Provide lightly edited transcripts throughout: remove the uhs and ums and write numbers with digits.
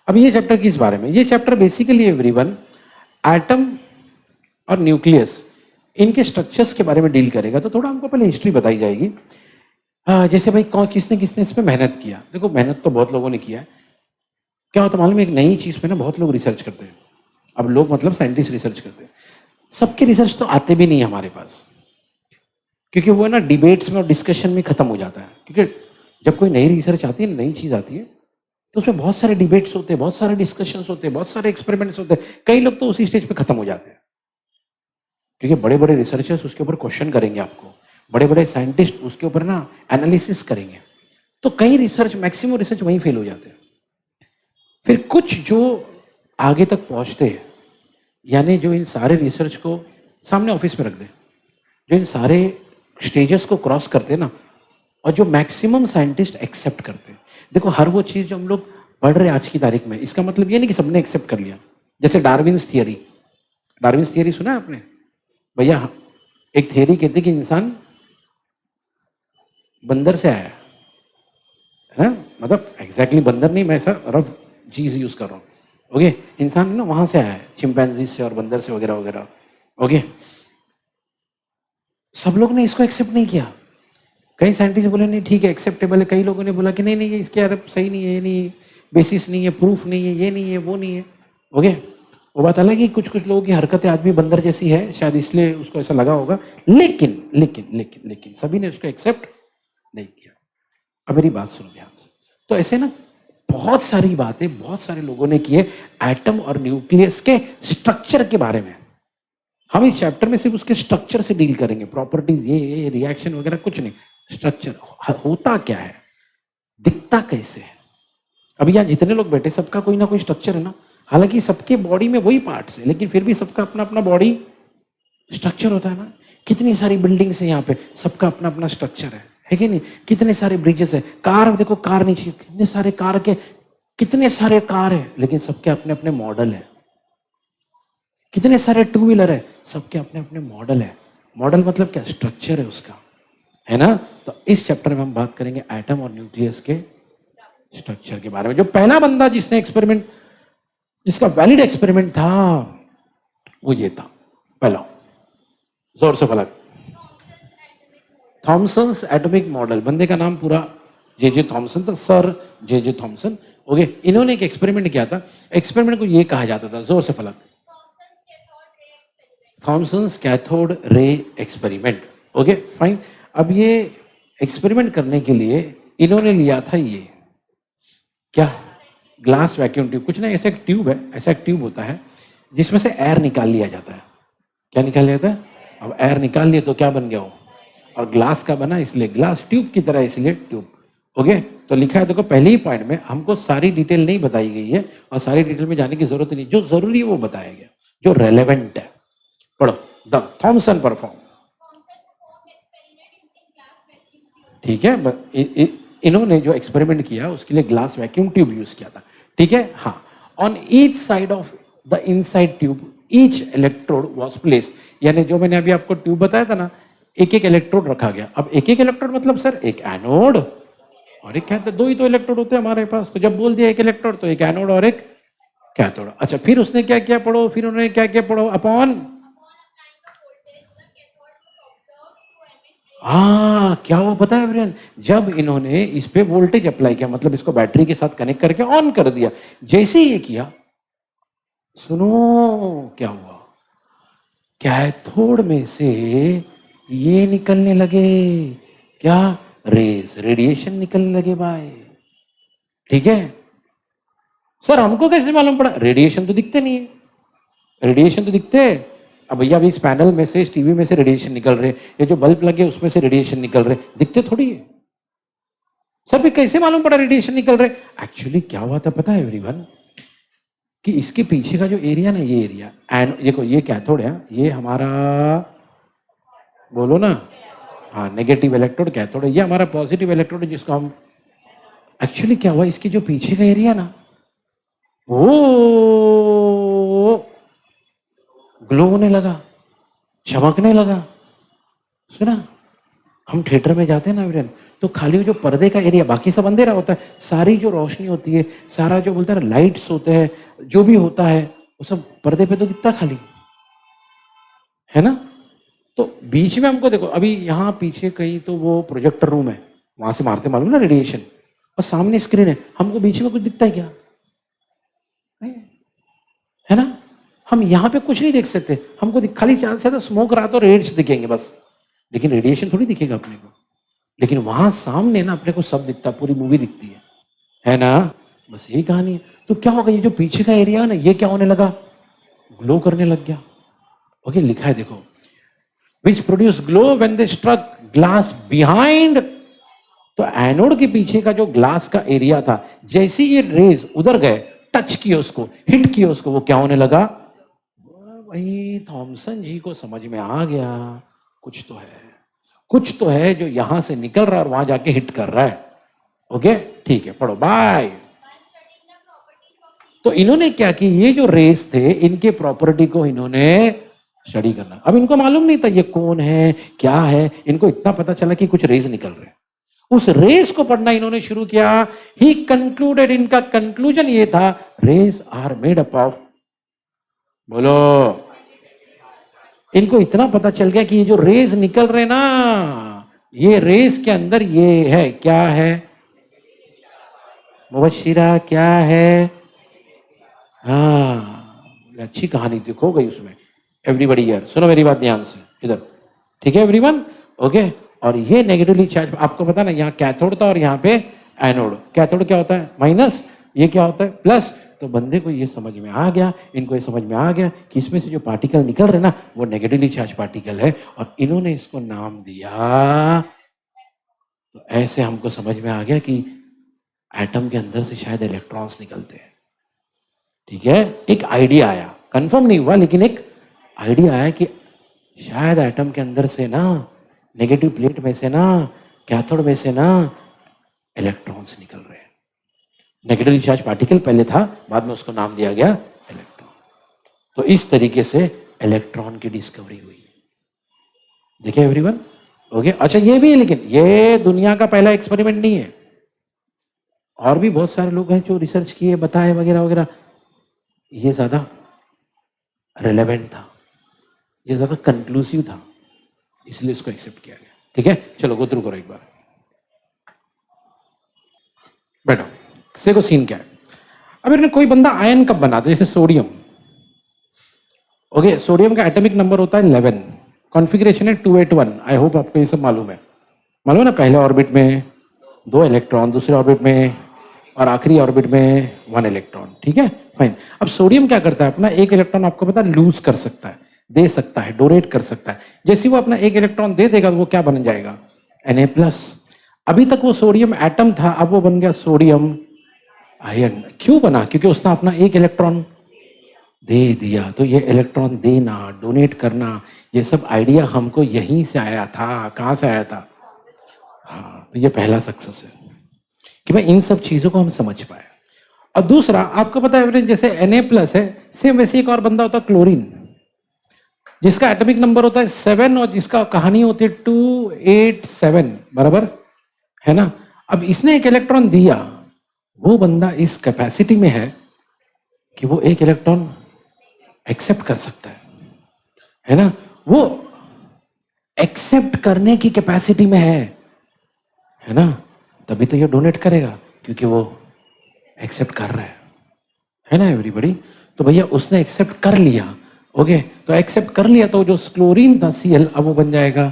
अब ये चैप्टर किस बारे में? ये चैप्टर बेसिकली एवरीवन एटम और न्यूक्लियस इनके स्ट्रक्चर्स के बारे में डील करेगा। तो थोड़ा हमको पहले हिस्ट्री बताई जाएगी। जैसे भाई कौन किसने किसने इस पर मेहनत किया। देखो मेहनत तो बहुत लोगों ने किया है। क्या होता मालूम है, एक नई चीज पे ना बहुत लोग रिसर्च करते हैं। अब लोग मतलब साइंटिस्ट रिसर्च करते हैं। सबके रिसर्च तो आते भी नहीं हमारे पास, क्योंकि वो ना डिबेट्स में और डिस्कशन में खत्म हो जाता है। क्योंकि जब कोई नई रिसर्च आती है, नई चीज आती है, तो उसमें बहुत सारे डिबेट्स होते हैं, बहुत सारे डिस्कशंस होते हैं, बहुत सारे एक्सपेरिमेंट्स होते हैं। कई लोग तो उसी स्टेज पे खत्म हो जाते हैं, क्योंकि बड़े बड़े रिसर्चर्स उसके ऊपर क्वेश्चन करेंगे आपको, बड़े बड़े साइंटिस्ट उसके ऊपर ना एनालिसिस करेंगे। तो कई रिसर्च, मैक्सिमम रिसर्च वहीं फेल हो जाते हैं। फिर कुछ जो आगे तक पहुंचते हैं, यानी जो इन सारे रिसर्च को सामने ऑफिस में रख दे, जो इन सारे स्टेजेस को क्रॉस करते हैं ना, और जो मैक्सिमम साइंटिस्ट एक्सेप्ट करते हैं। देखो हर वो चीज जो हम लोग पढ़ रहे हैं आज की तारीख में, इसका मतलब ये नहीं कि सबने एक्सेप्ट कर लिया। जैसे डार्विन्स थियरी, डार्विन्स थियरी सुना है आपने? भैया एक थियरी कहती कि इंसान बंदर से आया है ना, मतलब एग्जैक्टली बंदर नहीं, मैं ऐसा रफ चीज यूज कर रहा हूँ। ओके, इंसान ना वहां से आया है, चिंपैंजी से और बंदर से वगैरह वगैरह। ओके, सब लोग ने इसको एक्सेप्ट नहीं किया। कई साइंटिस्ट बोले नहीं ठीक है, एक्सेप्टेबल है। कई लोगों ने बोला कि नहीं नहीं, ये इसके यार सही नहीं है, ये नहीं, बेसिस नहीं है, प्रूफ नहीं है, ये नहीं है, वो नहीं है। ओके, वो बात अलग है। कुछ कुछ लोगों की हरकतें आज भी बंदर जैसी है, शायद इसलिए उसको ऐसा लगा होगा। लेकिन लेकिन लेकिन लेकिन सभी ने उसको एक्सेप्ट नहीं किया। अब मेरी बात सुनो ध्यान से। तो ऐसे ना बहुत सारी बातें बहुत सारे लोगों ने की है एटम और न्यूक्लियस के स्ट्रक्चर के बारे में। हम इस चैप्टर में सिर्फ उसके स्ट्रक्चर से डील करेंगे, प्रॉपर्टीज ये रिएक्शन वगैरह कुछ नहीं। स्ट्रक्चर होता क्या है, दिखता कैसे है। अभी यहाँ जितने लोग बैठे सबका कोई ना कोई स्ट्रक्चर है ना। हालांकि सबके बॉडी में वही पार्ट्स है, लेकिन फिर भी सबका अपना अपना बॉडी स्ट्रक्चर होता है ना। कितनी सारी बिल्डिंग्स है यहाँ पे, सबका अपना अपना स्ट्रक्चर है कि नहीं? कितने सारे ब्रिजेस है, कार देखो, कार नीचे कितने सारे कार के, कितने सारे कार है, लेकिन सबके अपने अपने मॉडल है। कितने सारे टू व्हीलर है, सबके अपने अपने मॉडल है। मॉडल मतलब क्या? स्ट्रक्चर है उसका, है ना। तो इस चैप्टर में हम बात करेंगे एटम और न्यूक्लियस के स्ट्रक्चर के बारे में। जो पहला बंदा जिसने एक्सपेरिमेंट, जिसका वैलिड एक्सपेरिमेंट था, वो ये था पहला। जोर से फलक, थॉमसन्स एटॉमिक मॉडल। बंदे का नाम पूरा जे थॉमसन था, सर जे थॉमसन। ओके, इन्होंने एक एक्सपेरिमेंट किया था। एक्सपेरिमेंट को ये कहा जाता था, जोर से फलक, Thomson's cathode ray experiment. Okay fine. अब ये एक्सपेरिमेंट करने के लिए इन्होंने लिया था ये क्या, ग्लास वैक्यूम ट्यूब। कुछ नहीं, ऐसा एक ट्यूब है, ऐसा एक ट्यूब होता है जिसमें से एयर निकाल लिया जाता है। क्या निकाल लिया जाता है? अब एयर निकाल लिया तो क्या बन गया वो, और ग्लास का बना, इसलिए ग्लास, ट्यूब की तरह इसलिए ट्यूब। ओके, तो लिखा है देखो पहले ही पॉइंट में। हमको सारी डिटेल नहीं बताई गई है और सारी डिटेल में जाने की जरूरत नहीं। जो जरूरी है वो बताया गया, जो रेलेवेंट है। पढ़ो, द थॉमसन परफॉर्म, ठीक है। इन्होंने जो एक्सपेरिमेंट किया उसके लिए ग्लास वैक्यूम ट्यूब यूज किया था, ठीक है। हाँ, on each side of the inside tube each electrode was place. यानी जो मैंने अभी आपको ट्यूब बताया था ना, एक एक इलेक्ट्रोड रखा गया। अब एक एक इलेक्ट्रोड मतलब सर एक एनोड और एक कैथोड। दो ही तो इलेक्ट्रोड होते हैं हमारे पास, तो जब बोल दिया एक इलेक्ट्रोड तो एक एनोड और एक कैथोड। अच्छा, फिर उसने क्या किया पढ़ो, फिर उन्होंने क्या किया पढ़ो, अपॉन, हाँ क्या हुआ पता है ब्रियन? जब इन्होंने इस पे वोल्टेज अप्लाई किया, मतलब इसको बैटरी के साथ कनेक्ट करके ऑन कर दिया, जैसे ही ये किया, सुनो क्या हुआ, कैथोड में से ये निकलने लगे, क्या, रेस, रेडिएशन निकलने लगे भाई। ठीक है सर, हमको कैसे मालूम पड़ा? रेडिएशन तो दिखते नहीं है, रेडिएशन तो दिखते हैं। अब भैया अभी इस पैनल में से, इस टीवी में से रेडिएशन निकल रहे, ये जो बल्ब लगे उसमें से रेडिएशन निकल रहे, दिखते थोड़ी है। सर भी कैसे मालूम पड़ा रेडिएशन निकल रहे? एक्चुअली क्या हुआ था पता है एवरीवन, कि इसके पीछे का जो एरिया ना, ये एरिया, एंड देखो ये कैथोड है, ये हमारा, बोलो ना, हाँ नेगेटिव इलेक्ट्रोड कैथोड है, ये हमारा पॉजिटिव इलेक्ट्रोड है जिसको हम, एक्चुअली क्या हुआ, इसके जो पीछे का एरिया ना, वो ग्लो होने लगा, चमकने लगा। सुना? हम थिएटर में जाते हैं ना वीरेन, तो खाली वो जो पर्दे का एरिया, बाकी सब अंधेरा होता है, सारी जो रोशनी होती है, सारा जो बोलते हैं ना लाइट्स होते हैं, जो भी होता है वो सब पर्दे पे तो दिखता खाली, है ना। तो बीच में हमको देखो, अभी यहाँ पीछे कहीं तो वो प्रोजेक्टर रूम है, वहां से मारते मालूम ना रेडिएशन, और सामने स्क्रीन है, हमको बीच में कुछ दिखता है क्या? नहीं, है ना। हम यहाँ पे कुछ नहीं देख सकते, हमको खाली चांस है तो स्मोक रहा तो रेड्स दिखेंगे बस, लेकिन रेडिएशन थोड़ी दिखेगा अपने को। लेकिन वहां सामने ना अपने को सब दिखता, पूरी मूवी दिखती है ना। बस यही कहानी है। तो क्या होगा, ये जो पीछे का एरिया है ना, ये क्या होने लगा, ग्लो करने लग गया। ओके, लिखा है देखो, which produce glow when they struck glass behind. तो एनोड के पीछे का जो ग्लास का एरिया था, जैसे ये रेज उधर गए, टच किए उसको, हिट किए उसको, वो क्या होने लगा, भाई थॉमसन जी को समझ में आ गया कुछ तो है, कुछ तो है जो यहां से निकल रहा है और वहां जाके हिट कर रहा है। ओके ठीक है, पढ़ो, बाय। तो इन्होंने क्या कि ये जो रेस थे, इनके प्रॉपर्टी को इन्होंने स्टडी करना। अब इनको मालूम नहीं था ये कौन है क्या है, इनको इतना पता चला कि कुछ रेस निकल रहे हैं। उस रेस को पढ़ना इन्होंने शुरू किया। ही कंक्लूडेड, इनका कंक्लूजन ये था, rays are made up of, बोलो, इनको इतना पता चल गया कि ये जो रेस निकल रहे ना, ये रेस के अंदर ये है, क्या है मुबशिरा, क्या है, हाँ, अच्छी कहानी देखो गई उसमें। एवरीबडी हियर, सुनो मेरी बात ध्यान से इधर, ठीक है एवरीवन, ओके। और ये नेगेटिवली चार्ज, आपको पता ना, यहाँ कैथोड था और यहाँ पे एनोड। कैथोड क्या होता है, माइनस, ये क्या होता है, प्लस। तो बंदे को ये समझ में आ गया, इनको ये समझ में आ गया कि इसमें से जो पार्टिकल निकल रहे ना, वो नेगेटिवली चार्ज पार्टिकल है, और इन्होंने इसको नाम दिया। तो ऐसे हमको समझ में आ गया कि एटम के अंदर से शायद इलेक्ट्रॉन्स निकलते हैं, ठीक है। एक आइडिया आया, कंफर्म नहीं हुआ, लेकिन एक आइडिया आया कि शायद एटम के अंदर से ना, नेगेटिव प्लेट में से ना, कैथोड में से ना इलेक्ट्रॉन्स निकल रहे हैं। नेगेटिवली चार्ज पार्टिकल पहले था, बाद में उसको नाम दिया गया इलेक्ट्रॉन। तो इस तरीके से इलेक्ट्रॉन की डिस्कवरी हुई, देखिए एवरीवन, ओके। अच्छा ये भी है, लेकिन ये दुनिया का पहला एक्सपेरिमेंट नहीं है, और भी बहुत सारे लोग हैं जो रिसर्च किए, बताए वगैरह वगैरह। ये ज्यादा रिलेवेंट था, ये ज्यादा कंक्लूसिव था, इसलिए इसको एक्सेप्ट किया गया, ठीक है। चलो गो थ्रू करो एक बार, बैठो, देखो सीन क्या है। अब इन्हें कोई बंदा आयन कब बनाता है, जैसे सोडियम, ओके। सोडियम का एटॉमिक नंबर होता है 11, कॉन्फ़िगरेशन है 281। आई होप आपको ये सब मालूम है, मालूम है ना, पहले ऑर्बिट में 2 इलेक्ट्रॉन, दूसरे ऑर्बिट में, और आखिरी ऑर्बिट में 1 इलेक्ट्रॉन, ठीक है, फाइन। अब सोडियम क्या करता है, अपना 1 इलेक्ट्रॉन आपको पता है लूज कर सकता है, दे सकता है, डोनेट कर सकता है। जैसे वो अपना 1 इलेक्ट्रॉन दे देगा तो वो क्या बन जाएगा, Na+। अभी तक वो सोडियम एटम था, अब वो बन गया सोडियम आयन। क्यों बना, क्योंकि उसने अपना 1 इलेक्ट्रॉन दे दिया। तो ये इलेक्ट्रॉन देना, डोनेट करना, ये सब आइडिया हमको यहीं से आया था। कहाँ से आया था, हाँ, तो ये पहला सक्सेस है कि भाई इन सब चीजों को हम समझ पाए। और दूसरा आपको पता है, जैसे Na+ है, सेम वैसे एक और बंदा होता है क्लोरीन, जिसका एटॉमिक नंबर होता है 7 और जिसका कहानी होती है 287, बराबर है ना। अब इसने 1 इलेक्ट्रॉन दिया, वो बंदा इस कैपेसिटी में है कि वो 1 इलेक्ट्रॉन एक्सेप्ट कर सकता है ना, वो एक्सेप्ट करने की कैपेसिटी में है ना, तभी तो ये डोनेट करेगा, क्योंकि वो एक्सेप्ट कर रहा है ना एवरीबॉडी। तो भैया उसने एक्सेप्ट कर लिया, ओके। तो एक्सेप्ट कर लिया, तो जो क्लोरीन था Cl, अब वो बन जाएगा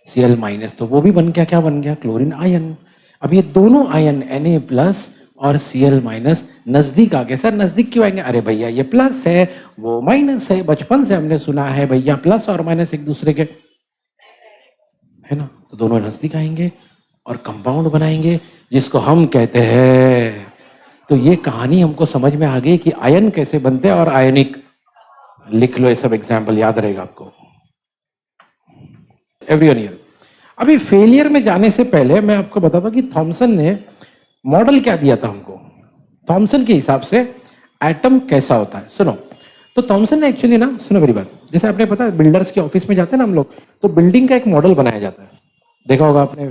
Cl-, तो वो भी बन गया, क्या बन गया, क्लोरीन आयन। अब ये दोनों आयन Na+ और Cl- नजदीक आ गए। सर नजदीक क्यों आएंगे, अरे भैया ये प्लस है, वो माइनस है, बचपन से हमने सुना है भैया प्लस और माइनस एक दूसरे के, है ना। तो दोनों नजदीक आएंगे और कंपाउंड बनाएंगे, जिसको हम कहते हैं। तो ये कहानी हमको समझ में आ गई कि आयन कैसे बनते हैं, और आयनिक, लिख लो ये सब एग्जाम्पल, याद रहेगा आपको एवरीवन हियर। अभी फेलियर में जाने से पहले मैं आपको बताता हूं कि थॉमसन ने मॉडल क्या दिया था हमको। थॉमसन के हिसाब से एटम कैसा होता है, सुनो। तो थॉमसन ने एक्चुअली ना, सुनो मेरी बात, जैसे आपने पता है बिल्डर्स के ऑफिस में जाते हैं ना हम लोग, तो बिल्डिंग का एक मॉडल बनाया जाता है, देखा होगा आपने,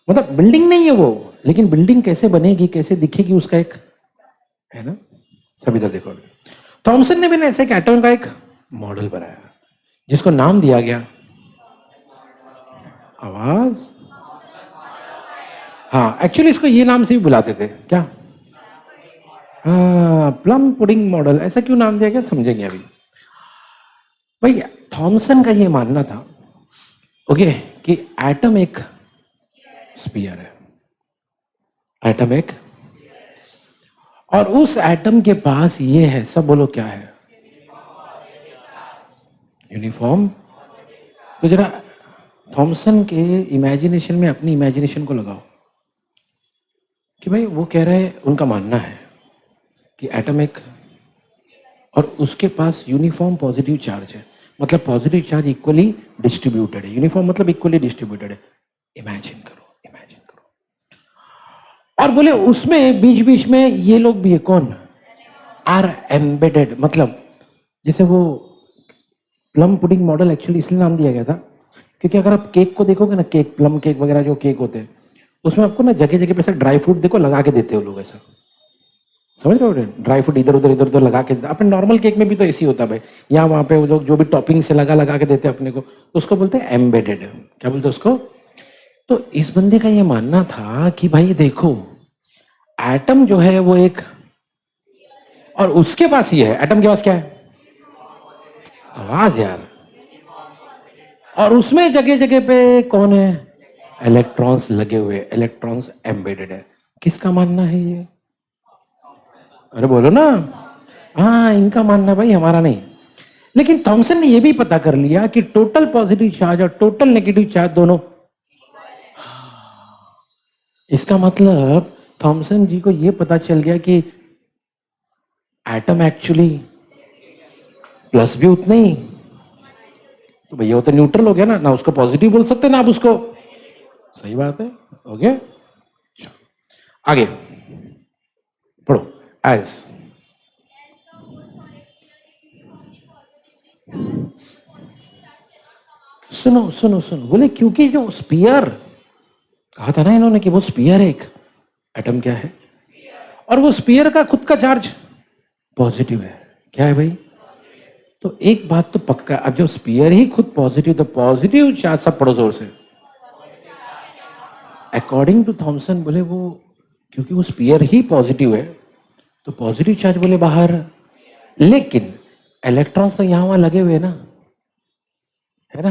मतलब बिल्डिंग नहीं है वो, लेकिन बिल्डिंग कैसे बनेगी, कैसे दिखेगी, उसका एक है ना। सब इधर देखो, थॉमसन ने भी ना ऐसे एक एटम का एक मॉडल बनाया जिसको नाम दिया गया, आवाज, हाँ एक्चुअली इसको ये नाम से भी बुलाते थे क्या, हाँ प्लम पुडिंग मॉडल। ऐसा क्यों नाम दिया गया समझेंगे अभी। भाई थॉमसन का ये मानना था, ओके, कि एटम एक स्फीयर है, एटम एक, और उस एटम के पास ये है, सब बोलो क्या है, यूनिफॉर्म। तो जरा थॉमसन के इमेजिनेशन में अपनी इमेजिनेशन को लगाओ कि भाई वो कह रहे हैं, उनका मानना है कि एटम एक, और उसके पास यूनिफॉर्म पॉजिटिव चार्ज है, मतलब पॉजिटिव चार्ज इक्वली डिस्ट्रीब्यूटेड है, यूनिफॉर्म मतलब इक्वली डिस्ट्रीब्यूटेड है। इमेजिन करो, इमेजिन करो। और बोले उसमें बीच बीच में ये लोग भी है, कौन, आर एम्बेडेड, मतलब जैसे वो प्लम पुडिंग मॉडल एक्चुअली इसलिए नाम दिया गया था क्योंकि अगर आप केक को देखोगे ना, केक, प्लम केक वगैरह जो केक होते हैं, उसमें आपको ना जगह जगह पे ऐसा ड्राई फ्रूट देखो लगा के देते हो लोग, ऐसा समझ रहे हो, ड्राई फ्रूट इधर उधर लगा के। अपने नॉर्मल केक में भी तो ऐसी होता है भाई, यहाँ वहाँ पे वो लोग जो भी टॉपिंग से लगा लगा के देते हैं अपने को, उसको बोलते हैं एम्बेडेड, क्या बोलते हैं उसको। तो इस बंदे का ये मानना था कि भाई देखो, एटम जो है वो एक, और उसके पास ये है, एटम के पास क्या है, आवाज यार, और उसमें जगह जगह पे कौन है, इलेक्ट्रॉन्स लगे हुए, इलेक्ट्रॉन्स एम्बेडेड है। किसका मानना है ये, अरे बोलो ना, हाँ इनका मानना भाई, हमारा नहीं। लेकिन थॉमसन ने यह भी पता कर लिया कि टोटल पॉजिटिव चार्ज और टोटल नेगेटिव चार्ज दोनों, इसका मतलब थॉमसन जी को यह पता चल गया कि एटम एक्चुअली प्लस भी उतना ही, तो भैया वो तो न्यूट्रल हो गया ना, ना उसको पॉजिटिव बोल सकते ना आप उसको, सही बात है, ओके। आगे पढ़ो, एज, सुनो सुनो सुनो, बोले क्योंकि जो स्पीयर कहा था ना इन्होंने कि वो स्पीयर एक एटम क्या है, और वो स्पीयर का खुद का चार्ज पॉजिटिव है, क्या है भाई। तो एक बात तो पक्का, अब जब स्पीयर ही खुद पॉजिटिव, तो पॉजिटिव चार्ज, सब पढ़ो जोर से, अकॉर्डिंग टू थॉमसन, बोले वो क्योंकि वो स्पीयर ही पॉजिटिव है तो पॉजिटिव चार्ज बोले बाहर, लेकिन इलेक्ट्रॉन्स तो यहाँ वहां लगे हुए ना, है ना।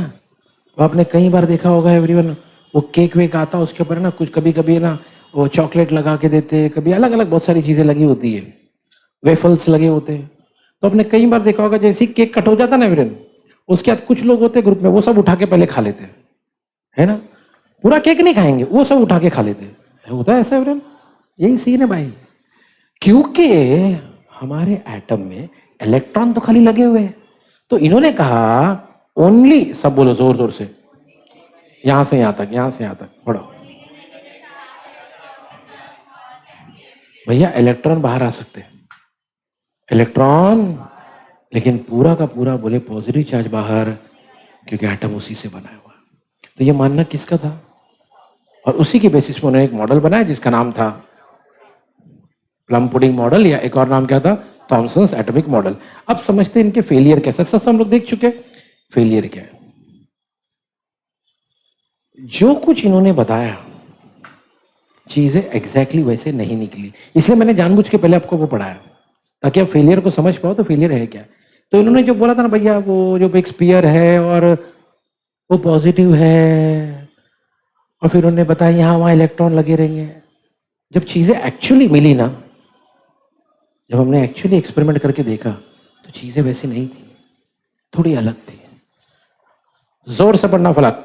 वो आपने कई बार देखा होगा एवरीवन, वो केक वेक आता उसके ऊपर ना कुछ, कभी कभी ना वो चॉकलेट लगा के देते, कभी अलग अलग बहुत सारी चीजें लगी होती है, वेफल्स लगे होते हैं। तो आपने कई बार देखा होगा जैसे ही केक कट हो जाता ना एवरीवन, उसके बाद कुछ लोग होते ग्रुप में, वो सब उठा के पहले खा लेते हैं, है ना, पूरा केक नहीं खाएंगे, वो सब उठा के खा लेते हैं, होता है ऐसा एवरीवन, यही सीन है भाई। क्योंकि हमारे एटम में इलेक्ट्रॉन तो खाली लगे हुए हैं, तो इन्होंने कहा ओनली, सब बोलो जोर जोर से, यहां से यहां तक, यहां से यहां तक पढ़ो भैया, इलेक्ट्रॉन बाहर आ सकते हैं, इलेक्ट्रॉन, लेकिन पूरा का पूरा बोले पॉजिटिव चार्ज बाहर, क्योंकि एटम उसी से बना हुआ। तो ये मानना किसका था, और उसी के बेसिस पर उन्होंने एक मॉडल बनाया जिसका नाम था प्लम पुडिंग मॉडल, या एक और नाम क्या था, थॉमसन्स एटॉमिक मॉडल। अब समझते हैं इनके फेलियर क्या, सक्सेस तो हम लोग देख चुके, फेलियर क्या है। जो कुछ इन्होंने बताया चीजें एग्जैक्टली वैसे नहीं निकली, इसलिए मैंने जानबूझ के पहले आपको वो पढ़ाया ताकि आप फेलियर को समझ पाओ, तो फेलियर है क्या। तो इन्होंने जो बोला था ना भैया, वो जो एक स्पीयर है और वो पॉजिटिव है, और फिर उन्होंने बताया यहाँ वहां इलेक्ट्रॉन लगे रहेंगे, जब चीजें एक्चुअली मिली ना, जब हमने एक्चुअली एक्सपेरिमेंट करके देखा, तो चीजें वैसी नहीं थी, थोड़ी अलग थी। जोर से पढ़ना फलक,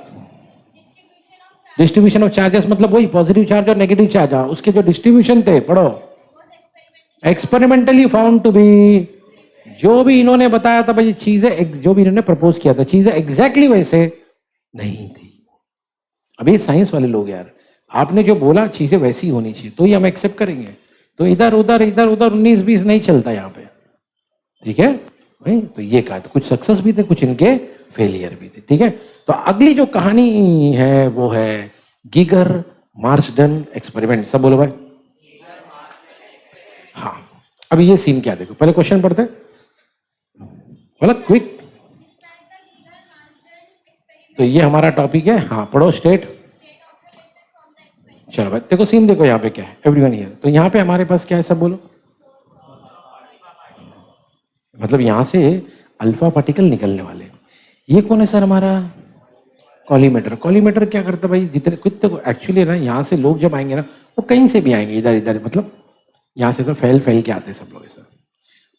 डिस्ट्रीब्यूशन ऑफ चार्जेस, मतलब वही पॉजिटिव चार्ज और नेगेटिव चार्ज, उसके जो डिस्ट्रीब्यूशन थे पढ़ो, एक्सपेरिमेंटली फाउंड टू बी, जो भी इन्होंने बताया था भाई चीजें, जो भी इन्होंने प्रपोज किया था, चीजें एग्जैक्टली वैसे नहीं थी। अभी साइंस वाले लोग यार, आपने जो बोला चीजें वैसी होनी चाहिए तो ही हम एक्सेप्ट करेंगे, तो इधर उधर इधर उधर 19-20 नहीं चलता यहाँ पे, ठीक है भाई। तो ये कहा, तो कुछ सक्सेस भी थे, कुछ इनके फेलियर भी थे, ठीक है। तो अगली जो कहानी है वो है गीगर मार्सडन एक्सपेरिमेंट। सब बोलो भाई। हाँ, अभी ये सीन क्या देखो, पहले क्वेश्चन पढ़ते हैं, मतलब क्विक। तो ये हमारा टॉपिक है, हाँ पढ़ो। स्टेट, चलो भाई देखो सीन देखो यहाँ पे क्या है, एवरीवन हियर। तो यहाँ पे हमारे पास क्या है, सब बोलो। मतलब यहाँ से अल्फा पार्टिकल निकलने वाले। ये कौन है सर? हमारा कॉलीमेटर। कॉलीमेटर क्या करता है भाई, जितने कितने एक्चुअली ना यहाँ से लोग जब आएंगे ना, वो कहीं से भी आएंगे, इधर इधर, मतलब यहाँ से सब फैल फैल के आते हैं सब लोग। सर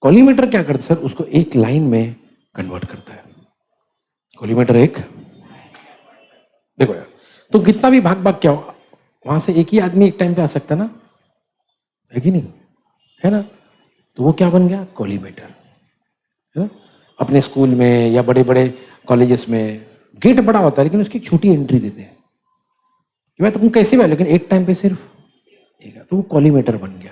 कॉलीमेटर क्या करता है सर, उसको एक लाइन में कन्वर्ट करता है। कॉलीमेटर एक, देखो यार तुम कितना भी भाग भाग क्या हो, वहां से एक ही आदमी एक टाइम पे आ सकता ना, है कि नहीं, है ना? तो वो क्या बन गया, कॉलीमेटर, है ना? अपने स्कूल में या बड़े बड़े कॉलेजेस में गेट बड़ा होता है लेकिन उसकी छोटी एंट्री देते हैं कि भाई तुम कैसे भी, लेकिन एक टाइम पे सिर्फ एक, तो वो कॉलीमेटर बन गया।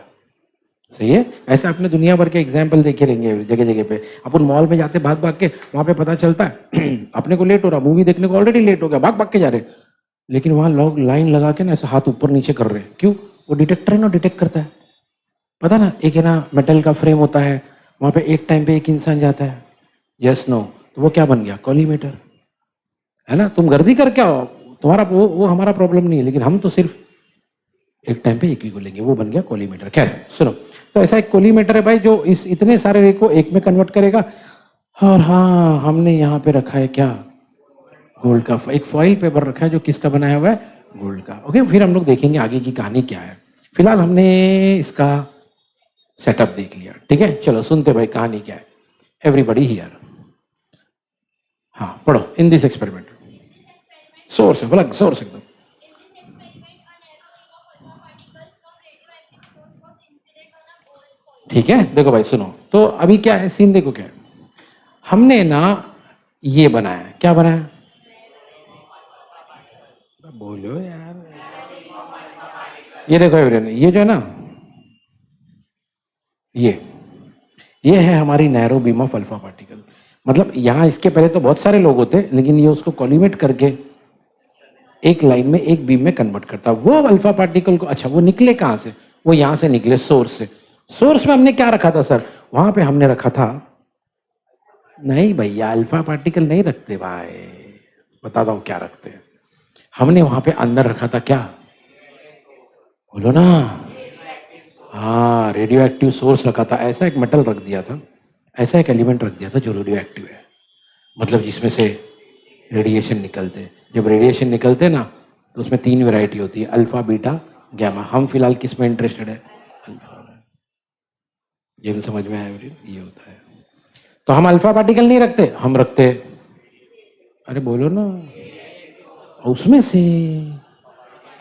सही है। ऐसे अपने दुनिया भर के एग्जाम्पल देखे रहेंगे जगह जगह पे। अपन मॉल में जाते भाग भाग के, वहां पे पता चलता है अपने को लेट हो रहा, मूवी देखने को ऑलरेडी लेट हो गया, भाग भाग के जा रहे, लेकिन वहां लोग लाइन लगा के ना ऐसे हाथ ऊपर नीचे कर रहे हैं। क्यों? वो डिटेक्टर है ना, डिटेक्ट करता है। पता ना, एक है ना मेटल का फ्रेम होता है, वहां पे एक टाइम पे एक इंसान जाता है, यस नो, तो वो क्या बन गया, कॉलीमेटर, है ना? तुम गर्दी कर क्या हो, तुम्हारा वो हमारा प्रॉब्लम नहीं है, लेकिन हम तो सिर्फ एक टाइम पे एक ही को लेंगे, वो बन गया कॉलीमेटर। खैर सुनो, तो ऐसा एक कॉलीमेटर है भाई जो इस इतने सारे रे को एक में कन्वर्ट करेगा। और हाँ, हमने यहाँ पे रखा है क्या, गोल्ड का एक फॉइल पेपर रखा है जो किसका बनाया हुआ है, गोल्ड का। ओके, फिर हम लोग देखेंगे आगे की कहानी क्या है। फिलहाल हमने इसका सेटअप देख लिया, ठीक है? चलो सुनते भाई कहानी क्या है। एवरीबडी हियर, हाँ पढ़ो। इन दिस एक्सपेरिमेंट, सोर्स है बोला, सोर्स एकदम। ठीक है, देखो भाई सुनो, तो अभी क्या है सीन, देखो क्या है। हमने ना ये बनाया, क्या बनाया, बोलो यार। ये देखो एवरीवन, ये जो है ना, ये है हमारी narrow beam of alpha particle. मतलब यहाँ इसके पहले तो बहुत सारे लोग होते, लेकिन ये उसको कॉलीमेट करके एक लाइन में एक बीम में कन्वर्ट करता। वो अल्फा पार्टिकल को, अच्छा वो निकले कहाँ से, वो यहाँ से निकले सोर्स से। सोर्स में हमने क्या रखा था सर, वहां पे हमने रखा था, नहीं भैया अल्फा पार्टिकल नहीं रखते भाई, बताता हूँ क्या रखते हैं। हमने वहां पे अंदर रखा था क्या, बोलो ना, हाँ रेडियो एक्टिव सोर्स रखा था। ऐसा एक मेटल रख दिया था, ऐसा एक एलिमेंट रख दिया था जो रेडियो एक्टिव है, मतलब जिसमें से रेडिएशन निकलते। जब रेडिएशन निकलते ना तो उसमें 3 वैरायटी होती है, अल्फा बीटा गैमा। हम फिलहाल किस में इंटरेस्टेड है, अल्फा में। ये समझ में आया, ये होता है। तो हम अल्फा पार्टिकल नहीं रखते, हम रखते, अरे बोलो ना, उसमें से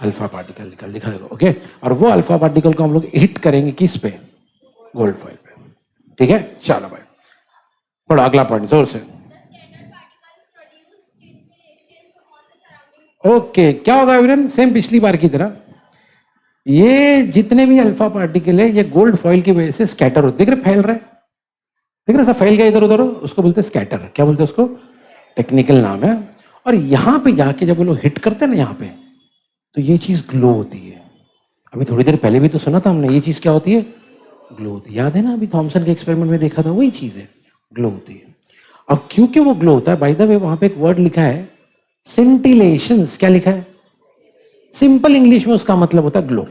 अल्फा पार्टिकल निकल दिखा देखो। ओके, और वो अल्फा पार्टिकल को हम लोग हिट करेंगे किस पे, गोल्ड फॉइल पे। ठीक है, चलो भाई पढ़ो अगला पॉइंट जोर से। ओके, क्या होगा एवरीवन, सेम पिछली बार की तरह, ये जितने भी अल्फा पार्टिकल है ये गोल्ड फॉइल की वजह से स्कैटर होते, देख रहे फैल रहे, देख रहे सब फैल गया इधर उधर, उसको बोलते हैं स्कैटर। क्या बोलते हैं उसको, टेक्निकल नाम है। और यहां पे जाके जब वो लोग हिट करते हैं ना यहाँ पे, तो ये चीज ग्लो होती है। अभी थोड़ी देर पहले भी तो सुना था हमने, ये चीज क्या होती है, ग्लो होती है। याद है ना, अभी थॉमसन के एक्सपेरिमेंट में देखा था, वही चीज है, ग्लो होती है। अब क्योंकि वो ग्लो होता है, बाय द वे वहां पे एक वर्ड लिखा है सिंटिलेशंस। क्या लिखा है, सिंपल इंग्लिश में उसका मतलब होता है ग्लो।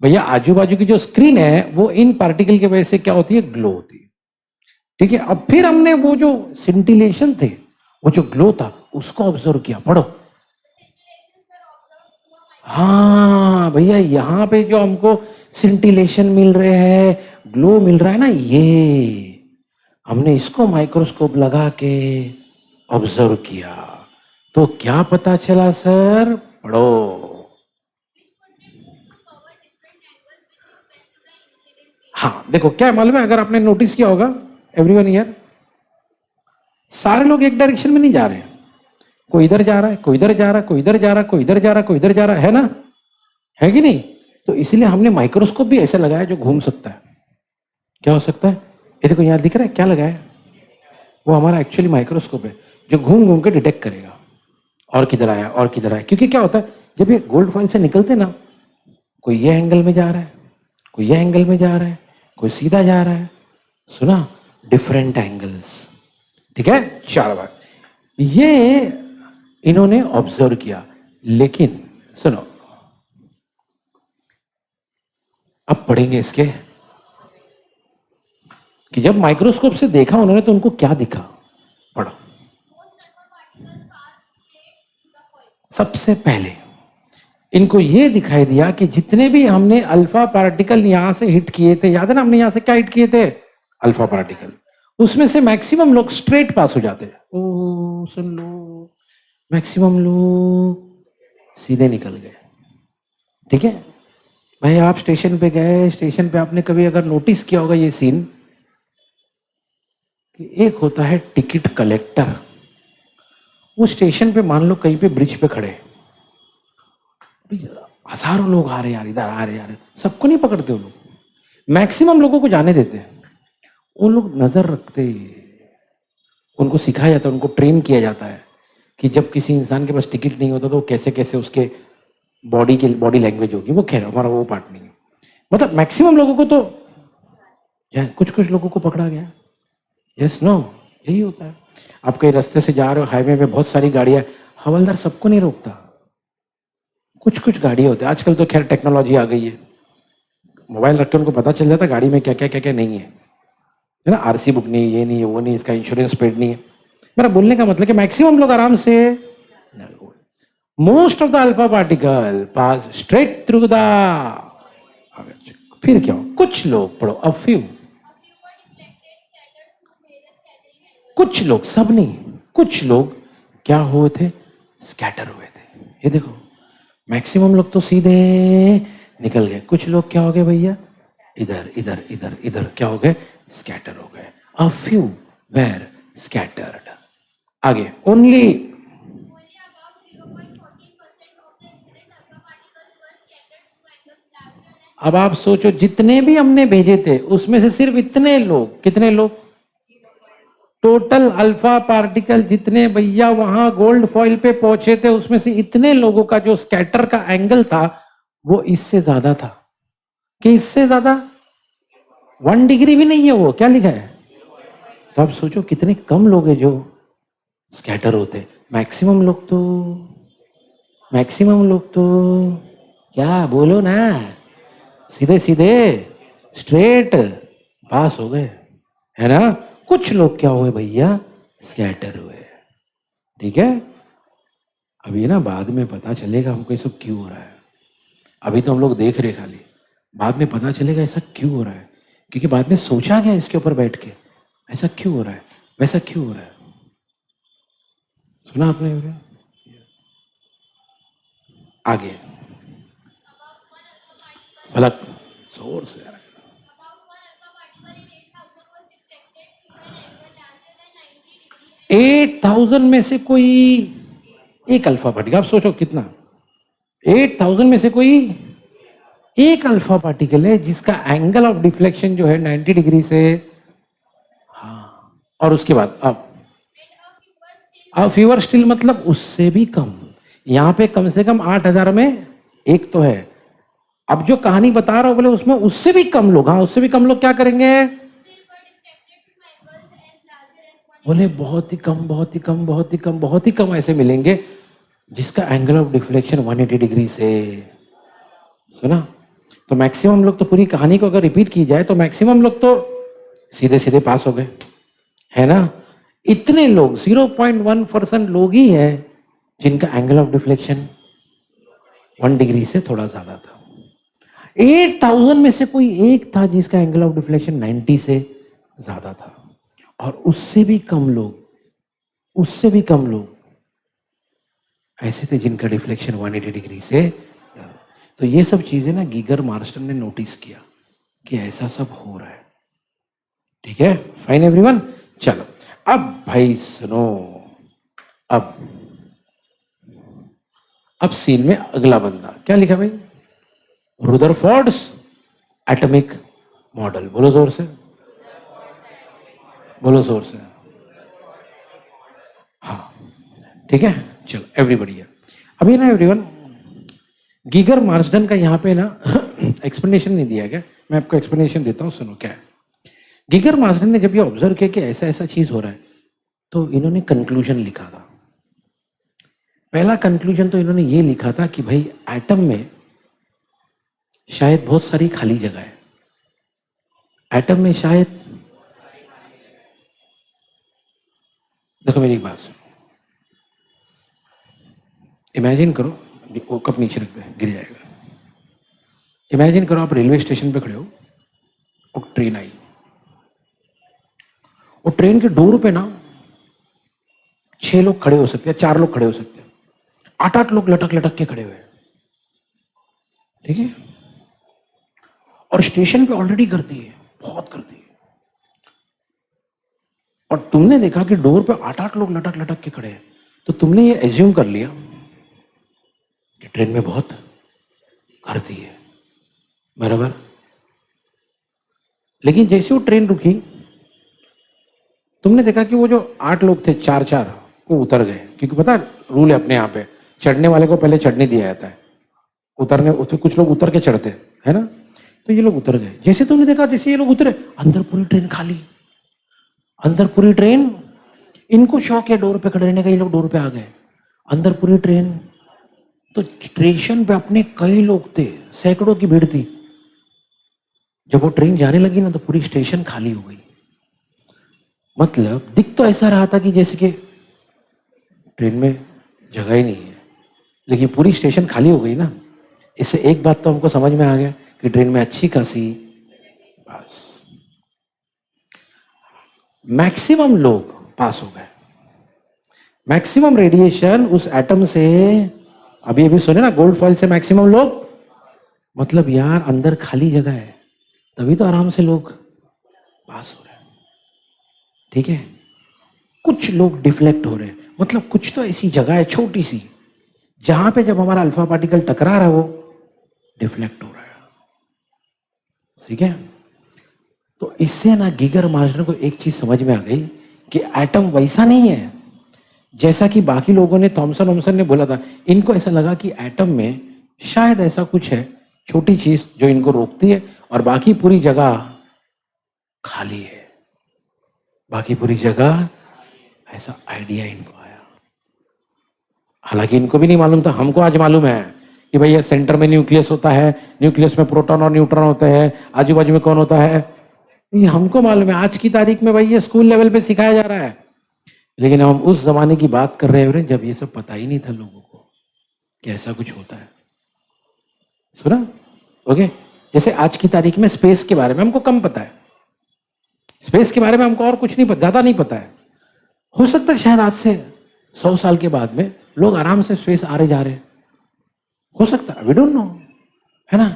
भैया आजू बाजू की जो स्क्रीन है वो इन पार्टिकल की वजह से क्या होती है, ग्लो होती है। ठीक है, अब फिर हमने वो जो सिंटिलेशन थे, वो जो ग्लो था, उसको ऑब्जर्व किया। पढ़ो, हाँ भैया यहां पे जो हमको सिंटिलेशन मिल रहे हैं, ग्लो मिल रहा है ना, ये हमने इसको माइक्रोस्कोप लगा के ऑब्जर्व किया। तो क्या पता चला सर, पढ़ो, हाँ देखो क्या मालूम है, अगर आपने नोटिस किया होगा एवरीवन हियर, सारे लोग एक डायरेक्शन में नहीं जा रहे हैं, कोई इधर जा रहा है, कोई इधर जा रहा है, कोई इधर जा रहा है, कोई इधर जा रहा है, कोई इधर जा रहा है ना, है कि नहीं? तो इसलिए हमने माइक्रोस्कोप भी ऐसा लगाया जो घूम सकता है। क्या हो सकता है, ये देखो यहाँ दिख रहा है क्या लगा है, वो हमारा एक्चुअली माइक्रोस्कोप है जो घूम घूम के डिटेक्ट करेगा। और किधर आया और किधर आया, क्योंकि क्या होता है जब ये गोल्ड फॉइल से निकलते ना, कोई ये एंगल में जा रहा है, कोई ये एंगल में जा रहा है, कोई सीधा जा रहा है, सुना, डिफरेंट एंगल्स। ठीक है, चार बार ये इन्होंने ऑब्जर्व किया। लेकिन सुनो, अब पढ़ेंगे इसके कि जब माइक्रोस्कोप से देखा उन्होंने तो उनको क्या दिखा। पढ़ो। सबसे पहले इनको ये दिखाई दिया कि जितने भी हमने अल्फा पार्टिकल यहां से हिट किए थे, याद है ना, हमने यहां से क्या हिट किए थे, अल्फा पार्टिकल, उसमें से मैक्सिमम लोग स्ट्रेट पास हो जाते। ओ सुन लो, मैक्सिमम लोग सीधे निकल गए। ठीक है भाई, आप स्टेशन पे गए, स्टेशन पे आपने कभी अगर नोटिस किया होगा ये सीन कि एक होता है टिकट कलेक्टर, वो स्टेशन पे मान लो कहीं पे ब्रिज पे खड़े, हजारों लोग आ रहे यार, इधर आ रहे यार, सबको नहीं पकड़ते वो लोग, मैक्सिमम लोगों को जाने देते। वो लोग नजर रखते, उनको सिखाया जाता है, उनको ट्रेन किया जाता है कि जब किसी इंसान के पास टिकट नहीं होता तो कैसे कैसे उसके बॉडी लैंग्वेज होगी। वो खैर हमारा वो पार्ट नहीं है, मतलब मैक्सिमम लोगों को तो, कुछ कुछ लोगों को पकड़ा गया। यस नो, यही होता है। आप कहीं रास्ते से जा रहे हो, हाईवे पे बहुत सारी गाड़ियां, हवलदार सबको नहीं रोकता, कुछ कुछ गाड़ियां होती है। आजकल तो खैर टेक्नोलॉजी आ गई है, मोबाइल रख के उनको पता चल जाता है गाड़ी में क्या क्या क्या क्या नहीं है ना, आरसी बुक नहीं, ये नहीं है, वो नहीं, इसका इंश्योरेंस पेड नहीं है। मेरा बोलने का मतलब कि मैक्सिमम लोग आराम से, most of the alpha particle pass straight through the, फिर क्या हो, कुछ लोग, पढ़ो, अ फ्यू, कुछ लोग, सब नहीं, कुछ लोग क्या हुए थे, स्कैटर हुए थे। ये देखो, मैक्सिमम लोग तो सीधे निकल गए, कुछ लोग क्या हो गए भैया, इधर इधर इधर इधर क्या हो गए, स्कैटर हो गए। A few were scattered. आगे, ओनली, अब आप सोचो जितने भी हमने भेजे थे उसमें से सिर्फ इतने लोग, कितने लोग टोटल अल्फा पार्टिकल जितने भैया वहां गोल्ड फॉइल पे पहुंचे थे, उसमें से इतने लोगों का जो स्कैटर का एंगल था वो इससे ज्यादा था। कि इससे ज्यादा 1 डिग्री भी नहीं है, वो क्या लिखा है। तो आप सोचो कितने कम लोग हैं जो स्कैटर होते। मैक्सिमम लोग तो, मैक्सिमम लोग तो क्या बोलो ना, सीधे सीधे स्ट्रेट पास हो गए, है ना। कुछ लोग क्या हुए भैया, स्कैटर हुए। ठीक है, अब ये ना बाद में पता चलेगा हमको ये सब क्यों हो रहा है। अभी तो हम लोग देख रहे खाली, बाद में पता चलेगा ऐसा क्यों हो रहा है, क्योंकि बाद में सोचा गया इसके ऊपर बैठ के ऐसा क्यों हो रहा है, वैसा क्यों हो रहा है। सुना आपने। आगे, फलक, जोर से 8,000 में से कोई एक अल्फा पार्टिकल, आप सोचो कितना, 8,000 में से कोई एक अल्फा पार्टिकल है जिसका एंगल ऑफ डिफ्लेक्शन जो है 90 डिग्री से, हाँ, और उसके बाद अब फीवर स्टिल मतलब उससे भी कम, यहां पे कम से कम 8,000 में एक तो है। अब जो कहानी बता रहा हूं बोले उसमें उससे भी कम लोग, हाँ उससे भी कम लोग क्या करेंगे, बोले बहुत ही कम, बहुत ही कम, बहुत ही कम, बहुत ही कम ऐसे मिलेंगे जिसका एंगल ऑफ डिफ्लेक्शन 180 डिग्री से, सुना। तो मैक्सिमम लोग तो, पूरी कहानी को अगर रिपीट की जाए तो मैक्सिमम लोग तो सीधे सीधे पास हो गए, है ना। इतने लोग 0.1% लोग ही है जिनका एंगल ऑफ डिफ्लेक्शन 1 डिग्री से थोड़ा ज्यादा था। 8,000 में से कोई एक था जिसका एंगल ऑफ डिफ्लेक्शन 90 से ज्यादा था, और उससे भी कम लोग, उससे भी कम लोग ऐसे थे जिनका डिफ्लेक्शन 180 डिग्री से। तो ये सब चीजें ना गीगर मार्स्टन ने नोटिस किया कि ऐसा सब हो रहा है। ठीक है, फाइन एवरीवन। चलो अब भाई सुनो, अब अब सीन में अगला बंदा क्या लिखा भाई, रुदरफोर्ड्स एटॉमिक मॉडल, बोलो जोर से, बोलो जोर से। हाँ ठीक है, चलो एवरीबडी है। अभी ना एवरीवन, गीगर मार्सडन का यहाँ पे ना एक्सप्लेनेशन नहीं दिया गया, मैं आपको एक्सप्लेनेशन देता हूँ, सुनो क्या है। गीगर मार्सडन ने जब ये ऑब्जर्व किया कि ऐसा ऐसा चीज हो रहा है, तो इन्होंने कंक्लूजन लिखा था। पहला कंक्लूजन तो इन्होंने ये लिखा था कि भाई एटम में शायद बहुत सारी खाली जगह है, एटम में शायद, देखो मेरी एक बात सुनो, इमेजिन करो, वो कप नीचे रख दे गिर जाएगा। इमेजिन करो आप रेलवे स्टेशन पे खड़े हो और ट्रेन आई, और ट्रेन के डोर पे ना 6 लोग खड़े हो सकते हैं, 4 लोग खड़े हो सकते हैं, 8-8 लोग लटक लटक के खड़े हुए हैं, ठीक है। और स्टेशन पे ऑलरेडी कर दी है, बहुत कर दी है, और तुमने देखा कि डोर पे 8-8 लोग लटक लटक के खड़े हैं, तो तुमने ये एज्यूम कर लिया कि ट्रेन में बहुत गर्दी है, बराबर। लेकिन जैसे वो ट्रेन रुकी, तुमने देखा कि वो जो 8 लोग थे, 4-4 वो उतर गए, क्योंकि पता रूल है अपने यहाँ पे, चढ़ने वाले को पहले चढ़ने दिया जाता है, उतरने कुछ लोग उतर के चढ़ते है ना, तो ये लोग उतर गए। जैसे तुमने देखा, जैसे ये लोग उतरे, अंदर पूरी ट्रेन खाली, अंदर पूरी ट्रेन, इनको शौक है डोर पे खड़े रहने का, ये लोग डोर पे आ गए, अंदर पूरी ट्रेन। तो स्टेशन पे अपने कई लोग थे, सैकड़ों की भीड़ थी। जब वो ट्रेन जाने लगी ना, तो पूरी स्टेशन खाली हो गई। मतलब दिख तो ऐसा रहा था कि जैसे कि ट्रेन में जगह ही नहीं है, लेकिन पूरी स्टेशन खाली हो गई ना। इससे एक बात तो हमको समझ में आ गया कि ट्रेन में अच्छी खासी, बस मैक्सिमम लोग पास हो गए, मैक्सिमम रेडिएशन उस एटम से, अभी अभी सुने ना, गोल्ड फॉइल से मैक्सिमम लोग, मतलब यार अंदर खाली जगह है, तभी तो आराम से लोग पास हो रहे हैं, ठीक है। कुछ लोग डिफ्लेक्ट हो रहे हैं, मतलब कुछ तो ऐसी जगह है छोटी सी, जहां पे जब हमारा अल्फा पार्टिकल टकरा रहा है वो डिफ्लेक्ट हो रहा है, ठीक है। तो इससे ना गीगर मार्सडन को एक चीज समझ में आ गई कि एटम वैसा नहीं है जैसा कि बाकी लोगों ने, थॉमसन ने बोला था। इनको ऐसा लगा कि एटम में शायद ऐसा कुछ है, छोटी चीज जो इनको रोकती है, और बाकी पूरी जगह खाली है, बाकी पूरी जगह, ऐसा आइडिया इनको आया। हालांकि इनको भी नहीं मालूम था, हमको आज मालूम है कि भाई ये सेंटर में न्यूक्लियस होता है, न्यूक्लियस में प्रोटॉन और न्यूट्रॉन होते हैं, आजू बाजू में कौन होता है, ये हमको मालूम है। आज की तारीख में भाई ये स्कूल लेवल पे सिखाया जा रहा है, लेकिन हम उस जमाने की बात कर रहे हैं जब ये सब पता ही नहीं था लोगों को कि ऐसा कुछ होता है। सुना? ओके। जैसे आज की तारीख में स्पेस के बारे में हमको कम पता है, स्पेस के बारे में हमको और कुछ नहीं पता, ज्यादा नहीं पता है। हो सकता है शायद आज से 100 साल के बाद में लोग आराम से स्पेस आ रहे जा रहे, हो सकता है, वी डोंट नो, है ना।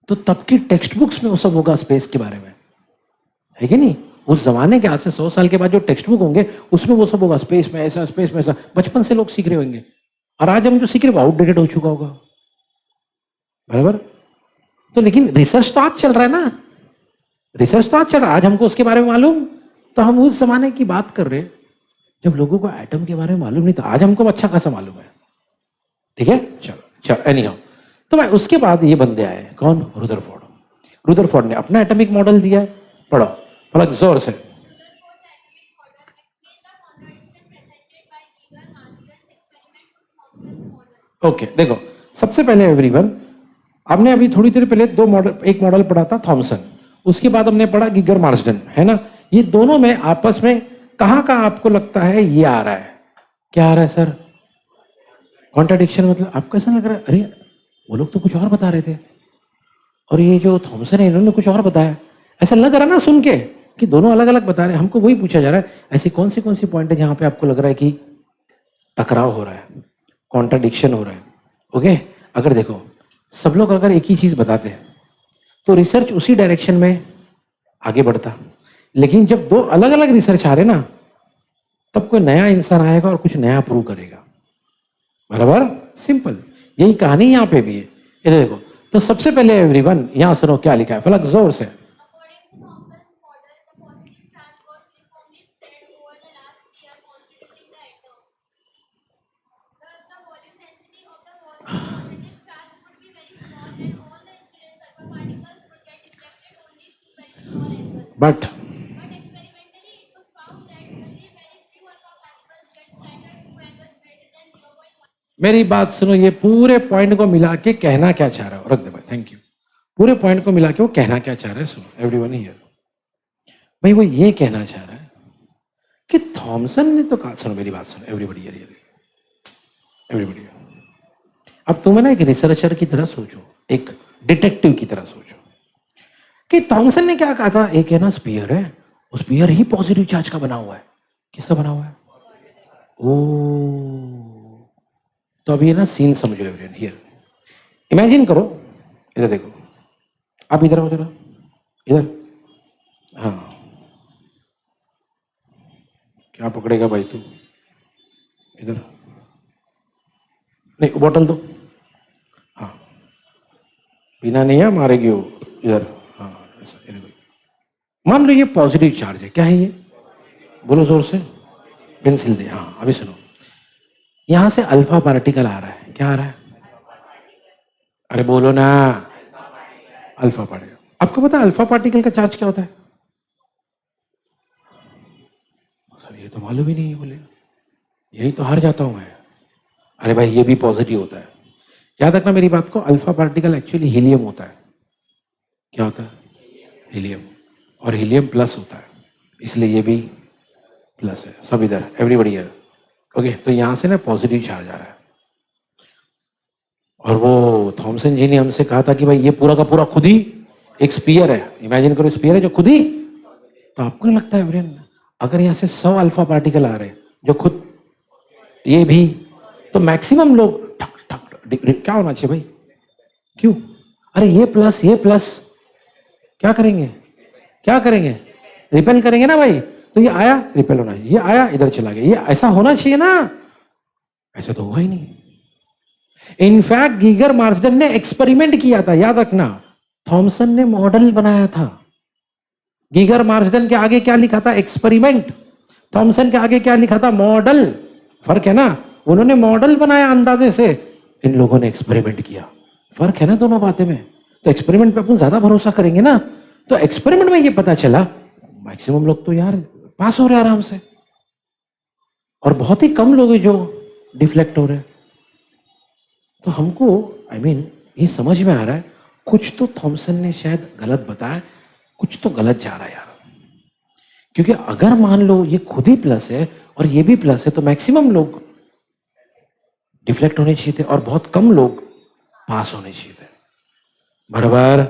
तो तब की टेक्स्ट बुक्स में वो सब होगा स्पेस के बारे में, है कि नहीं। उस जमाने के, आज से 100 साल के बाद जो टेक्स्ट बुक होंगे उसमें वो सब होगा, स्पेस में ऐसा, स्पेस में ऐसा, बचपन से लोग सीख रहे होंगे। और आज हम जो सीख रहे वो आउटडेटेड हो चुका होगा, बराबर। तो लेकिन रिसर्च तो आज चल रहा है ना, रिसर्च तो आज चल रहा है, आज हमको उसके बारे में मालूम। तो हम उस जमाने की बात कर रहे हैं जब लोगों को एटम के बारे में मालूम नहीं था, आज हमको अच्छा खासा मालूम है, ठीक है। चलो चलो, एनीहाउ, तो भाई उसके बाद ये बंदे आए, कौन? रुदरफोर्ड। रुदरफोर्ड ने अपना एटॉमिक मॉडल दिया, पढ़ो फलक जोर से। ओके, देखो सबसे पहले एवरीवन, आपने अभी थोड़ी देर पहले दो मॉडल, एक मॉडल पढ़ा था थॉमसन, उसके बाद हमने पढ़ा गीगर मार्सडन, है ना। ये दोनों में आपस में कहाँ कहाँ आपको लगता है ये आ रहा है? क्या आ रहा है सर? कॉन्ट्राडिक्शन। मतलब आपको ऐसा लग रहा है अरे वो लोग तो कुछ और बता रहे थे और ये जो थॉमसन है इन्होंने कुछ और बताया, ऐसा लग रहा है ना सुन के कि दोनों अलग अलग बता रहे हैं। हमको वही पूछा जा रहा है, ऐसी कौन सी पॉइंट है जहां पे आपको लग रहा है कि टकराव हो रहा है, कॉन्ट्राडिक्शन हो रहा है? ओके, अगर देखो सब लोग अगर एक ही चीज बताते हैं तो रिसर्च उसी डायरेक्शन में आगे बढ़ता, लेकिन जब दो अलग अलग रिसर्च आ रहे ना, तब कोई नया इंसान आएगा और कुछ नया प्रूव करेगा, बराबर। सिंपल, यही कहानी यहाँ पे भी है। ये देखो, तो सबसे पहले एवरीवन यहाँ सुनो क्या लिखा है, फलक जोर से। बट मेरी बात सुनो, ये पूरे पॉइंट को मिला के कहना क्या चाह रहा है, रख दे भाई, थैंक यू। पूरे पॉइंट को मिला के वो कहना क्या चाह रहा है, सुनो एवरीवन हियर। भाई वो ये कहना चाह रहा है कि थॉमसन ने तो कहा, सुनो मेरी बात सुनो एवरीबडी हियर, एवरीबडी। अब तुम ना एक रिसर्चर की तरह सोचो, एक डिटेक्टिव की तरह सोचो कि थॉमसन ने क्या कहा था, एक है ना स्पीयर है, वो स्पीयर ही पॉजिटिव चार्ज का बना हुआ है। किसका बना हुआ है? ओ, तो अब ये ना सीन समझो एवरीवन हियर। इमेजिन करो, इधर देखो, आप इधर हो जरा, इधर। हाँ, क्या पकड़ेगा भाई तू, इधर नहीं, बॉटल दो। हाँ, पीना नहीं है, मारेगी वो, इधर। हाँ, इधर। मान लो ये पॉजिटिव चार्ज है, क्या है ये, बोलो जोर से, पेंसिल दे। हाँ, अभी सुनो, यहां से अल्फा पार्टिकल आ रहा है, क्या आ रहा है, अरे बोलो ना, अल्फा पार्टिकल। आपको पता है अल्फा पार्टिकल का चार्ज क्या होता है? सर ये तो मालूम ही नहीं है, बोले यही तो हार जाता हूं मैं। अरे भाई ये भी पॉजिटिव होता है, याद रखना मेरी बात को, अल्फा पार्टिकल एक्चुअली हीलियम होता है। क्या होता है? हीलियम, और हीलियम प्लस होता है, इसलिए ये भी प्लस है। सब इधर, एवरीबडी हियर, ओके। तो यहां से ना पॉजिटिव चार्ज आ रहा है, और वो थॉमसन जी ने हमसे कहा था कि भाई ये पूरा का पूरा खुद ही एक स्पीयर है, इमेजिन करो स्पीयर है जो खुद ही। तो आपको नहीं लगता है ब्रेन, अगर यहाँ से 100 अल्फा पार्टिकल आ रहे हैं जो खुद, ये भी, तो मैक्सिमम लोग ठक ठक क्या होना चाहिए भाई, क्यों? अरे ये प्लस क्या करेंगे, क्या करेंगे, रिपेल करेंगे ना भाई। तो ये आया, रिपेल होना चाहिए, ये आया, इधर चला गया, ये ऐसा होना चाहिए ना, ऐसा तो हुआ ही नहीं। इनफैक्ट गीगर मार्शल ने एक्सपेरिमेंट किया था, याद रखना, थॉमसन ने मॉडल बनाया था। गीगर मार्शल के आगे क्या लिखा था? एक्सपेरिमेंट। थॉमसन के आगे क्या लिखा था? मॉडल। फर्क है ना, उन्होंने मॉडल बनाया अंदाजे से, इन लोगों ने एक्सपेरिमेंट किया। फर्क है ना दोनों बातें में। तो एक्सपेरिमेंट पे अपन ज्यादा भरोसा करेंगे ना, तो एक्सपेरिमेंट में ये पता चला मैक्सिमम लोग तो यार पास हो रहे आराम से, और बहुत ही कम लोग हैं जो डिफ्लेक्ट हो रहे हैं। तो हमको ये समझ में आ रहा है कुछ तो थॉमसन ने शायद गलत बताया, कुछ तो गलत जा रहा है यार। क्योंकि अगर मान लो ये खुद ही प्लस है और ये भी प्लस है, तो मैक्सिमम लोग डिफ्लेक्ट होने चाहिए थे और बहुत कम लोग पास होने चाहिए थे। बराबर,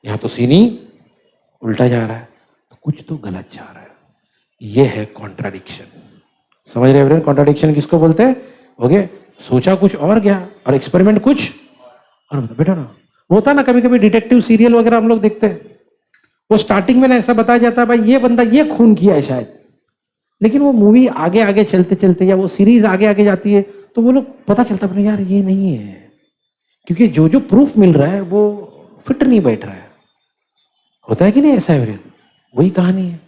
यहां तो सीनी उल्टा जा रहा है, तो कुछ तो गलत जा रहा है। ये है कॉन्ट्राडिक्शन। समझ रहे हैं? कॉन्ट्राडिक्शन किसको बोलते हैं? ओके, सोचा कुछ और गया और एक्सपेरिमेंट कुछ और। बेटा ना होता ना, कभी कभी डिटेक्टिव सीरियल वगैरह हम लोग देखते हैं, वो स्टार्टिंग में ना ऐसा बताया जाता है भाई ये बंदा ये खून किया है शायद, लेकिन वो मूवी आगे आगे चलते चलते या वो सीरीज आगे आगे जाती है तो वो लोग पता चलता है यार ये नहीं है, क्योंकि जो जो प्रूफ मिल रहा है वो फिट नहीं बैठ रहा है। होता है कि नहीं ऐसा एवरीवन? वही कहानी है।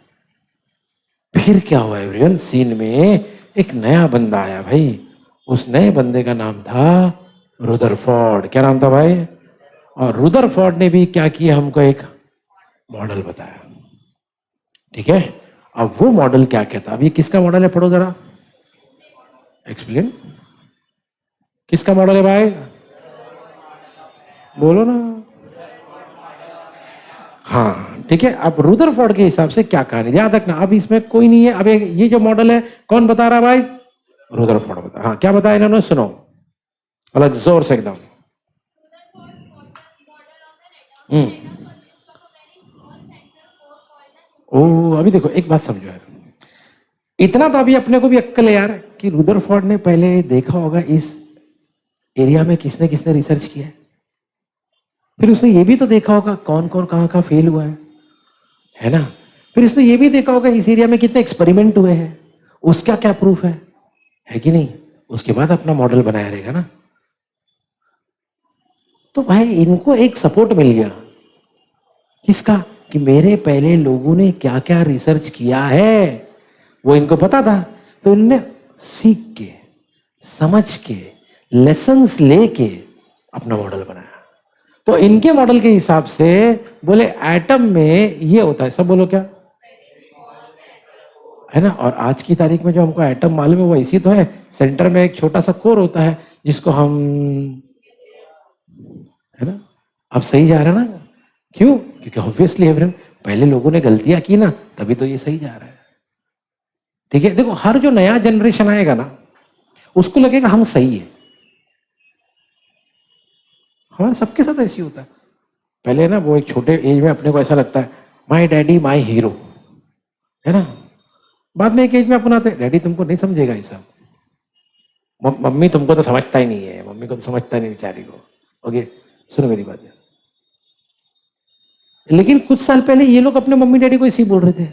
फिर क्या हुआ एवरीवन, सीन में एक नया बंदा आया भाई, उस नए बंदे का नाम था रुदरफोर्ड। क्या नाम था भाई? और रुदरफोर्ड ने भी क्या किया, हमको एक मॉडल बताया। ठीक है, अब वो मॉडल क्या कहता, अब ये किसका मॉडल है, पढ़ो जरा, एक्सप्लेन। किसका मॉडल है भाई, बोलो ना। हाँ ठीक है, अब रुदरफोर्ड के हिसाब से क्या कहानी, याद रखना, अब इसमें कोई नहीं है। अब ये जो मॉडल है कौन बता रहा है भाई? रुदरफोर्ड बता। हाँ, क्या बताया इन्होंने, सुनो अलग जोर से एकदम। ओ, अभी देखो एक बात समझो यार, इतना तो अभी अपने को भी अक्कल है यार कि रुदरफोर्ड ने पहले देखा होगा इस एरिया में किसने किसने रिसर्च किया है, फिर उसने ये भी तो देखा होगा कौन कौन कहाँ कहाँ फेल हुआ है ना, फिर उसने ये भी देखा होगा इस एरिया में कितने एक्सपेरिमेंट हुए हैं, उसका क्या प्रूफ है कि नहीं, उसके बाद अपना मॉडल बनाया रहेगा ना। तो भाई इनको एक सपोर्ट मिल गया, किसका, कि मेरे पहले लोगों ने क्या क्या रिसर्च किया है वो इनको पता था, तो उनने सीख के समझ के लेसन्स लेके अपना मॉडल बनाया। तो इनके मॉडल के हिसाब से बोले एटम में ये होता है, सब बोलो क्या है ना। और आज की तारीख में जो हमको एटम मालूम है वो ऐसी तो है, सेंटर में एक छोटा सा कोर होता है जिसको हम, है ना। अब सही जा रहा है ना, क्यों? क्योंकि ऑब्वियसली एवरीवन, पहले लोगों ने गलतियां की ना, तभी तो ये सही जा रहा है। ठीक है, देखो हर जो नया जनरेशन आएगा ना उसको लगेगा हम सही है। हमारे सबके साथ ऐसी होता है। पहले ना वो एक छोटे एज में अपने को ऐसा लगता है माई डैडी माई हीरो, है ना। बाद में एक एज में अपनाते डैडी तुमको नहीं समझेगा ये सब, मम्मी तुमको तो समझता ही नहीं है, मम्मी को तो समझता नहीं बेचारी को। ओके, सुनो मेरी बात। लेकिन कुछ साल पहले ये लोग अपने मम्मी डैडी को ऐसे ही बोल रहे थे,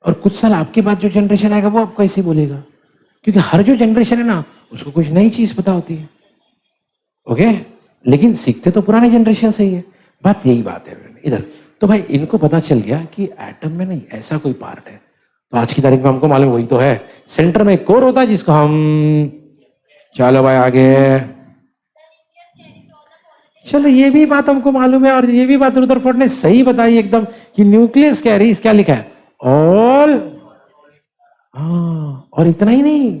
और कुछ साल आपके बाद जो जनरेशन आएगा वो आपको ऐसे बोलेगा, क्योंकि हर जो जनरेशन है ना उसको कुछ नई चीज पता होती है। ओके, लेकिन सीखते तो पुराने जनरेशन से ही है। बात यही बात है इधर। तो भाई इनको पता चल गया कि एटम में नहीं ऐसा कोई पार्ट है, तो आज की तारीख में हमको मालूम वही तो है, सेंटर में एक कोर होता है जिसको हम, चलो भाई आगे, चलो ये भी बात हमको मालूम है, और ये भी बात रुदरफोर्ड ने सही बताई एकदम कि न्यूक्लियस कैरीज क्या लिखा है, ऑल। हाँ, और इतना ही नहीं,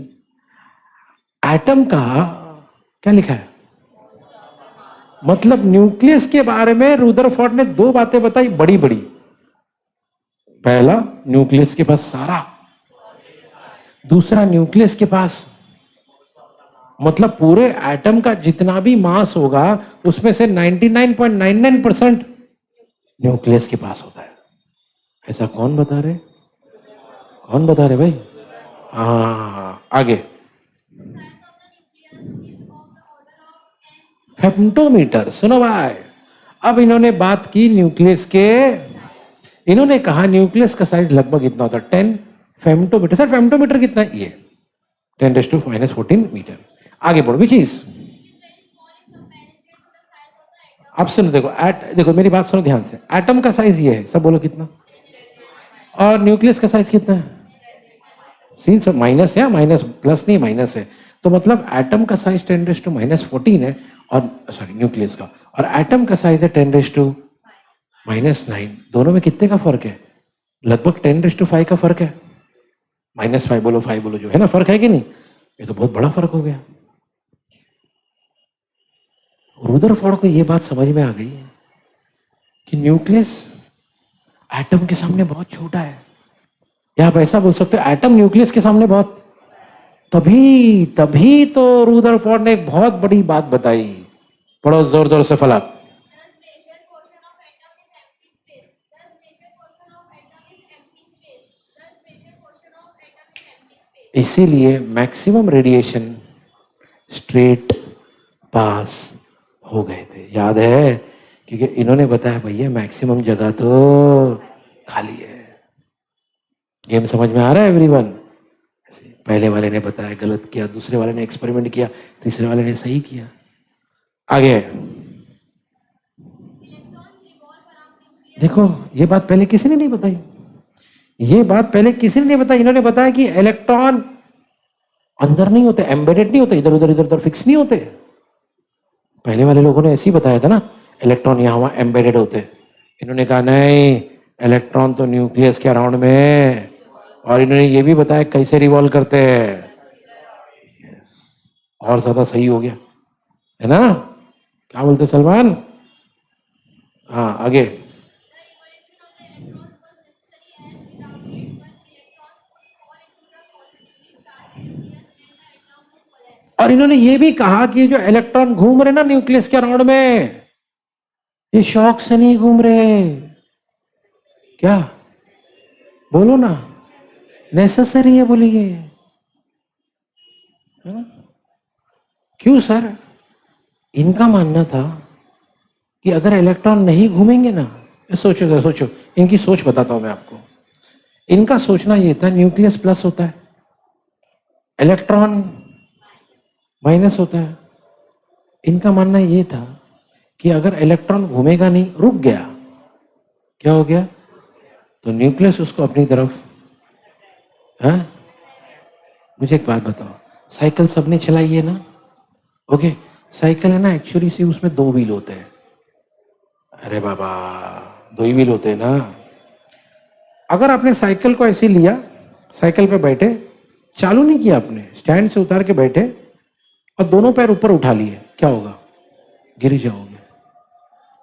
एटम का क्या लिखा है, मतलब न्यूक्लियस के बारे में रुदरफोर्ड ने दो बातें बताई बड़ी बड़ी। पहला, न्यूक्लियस के पास सारा, दूसरा न्यूक्लियस के पास मतलब पूरे एटम का जितना भी मास होगा उसमें से 99.99% न्यूक्लियस के पास होता है। ऐसा कौन बता रहे, कौन बता रहे भाई? हाँ, आगे, फेम्टोमीटर। सुनो भाई, अब इन्होंने बात की न्यूक्लियस के, इन्होंने कहा न्यूक्लियस का साइज लगभग इतना होता है 10 फेम्टोमीटर। सर फेम्टोमीटर कितना है? ये 10⁻⁻14 मीटर। आगे बढ़ो भी चीज, अब सुनो, देखो देखो मेरी बात सुनो ध्यान से, एटम का साइज ये है, सब बोलो कितना, और न्यूक्लियस का साइज कितना है? सीन सब माइनस है, माइनस प्लस नहीं माइनस है, तो मतलब एटम का साइज 10⁻⁻14 है, और सॉरी न्यूक्लियस का, और एटम का साइज है 10⁻⁻9। दोनों में कितने का फर्क है? लगभग 10⁻5 का फर्क है, -5 बोलो 5 बोलो, जो है ना फर्क है कि नहीं? ये तो बहुत बड़ा फर्क हो गया। रुदरफोर्ड को ये बात समझ में आ गई कि न्यूक्लियस एटम के सामने बहुत छोटा है, या आप ऐसा बोल सकते हो एटम न्यूक्लियस के सामने बहुत, तभी तभी तो रुदरफोर्ड ने एक बहुत बड़ी बात बताई। पढ़ो जोर जोर से फलक। इसीलिए मैक्सिमम रेडिएशन स्ट्रेट पास हो गए थे, याद है? क्योंकि इन्होंने बताया भैया मैक्सिमम जगह तो खाली है। गेम समझ में आ रहा है एवरीवन? पहले वाले ने बताया गलत किया, दूसरे वाले ने एक्सपेरिमेंट किया, तीसरे वाले ने सही किया। आगे देखो, ये बात पहले किसी ने नहीं बताई, ये बात पहले किसी ने नहीं बताई। इन्होंने बताया कि इलेक्ट्रॉन अंदर नहीं होते, एम्बेडेड नहीं होते, इधर उधर इधर उधर फिक्स नहीं होते। पहले वाले लोगों ने ऐसे ही बताया था ना, इलेक्ट्रॉन यहाँ वहाँ एम्बेडेड होते। इन्होंने कहा नहीं, इलेक्ट्रॉन तो न्यूक्लियस के अराउंड में, और इन्होंने ये भी बताया कैसे रिवॉल्व करते हैं। और ज्यादा सही हो गया, है ना? क्या बोलते सलमान? हाँ, आगे। और इन्होंने ये भी कहा कि जो इलेक्ट्रॉन घूम रहे ना न्यूक्लियस के अराउंड में, ये शौक से नहीं घूम रहे, क्या बोलो ना, नेसेसरी है बोलिए। क्यों सर? इनका मानना था कि अगर इलेक्ट्रॉन नहीं घूमेंगे ना, सोचो सोचो, इनकी सोच बताता हूं मैं आपको। इनका सोचना ये था न्यूक्लियस प्लस होता है, इलेक्ट्रॉन माइनस होता है। इनका मानना ये था कि अगर इलेक्ट्रॉन घूमेगा नहीं, रुक गया, क्या हो गया? तो न्यूक्लियस उसको अपनी तरफ, है? मुझे एक बात बताओ, साइकिल सबने चलाई है ना? ओके, साइकिल है ना, एक्चुअली से उसमें दो व्हील होते हैं। अरे बाबा, दो ही व्हील होते हैं ना। अगर आपने साइकिल को ऐसे लिया, साइकिल पे बैठे, चालू नहीं किया आपने, स्टैंड से उतार के बैठे और दोनों पैर ऊपर उठा लिए, क्या होगा? गिर जाओगे।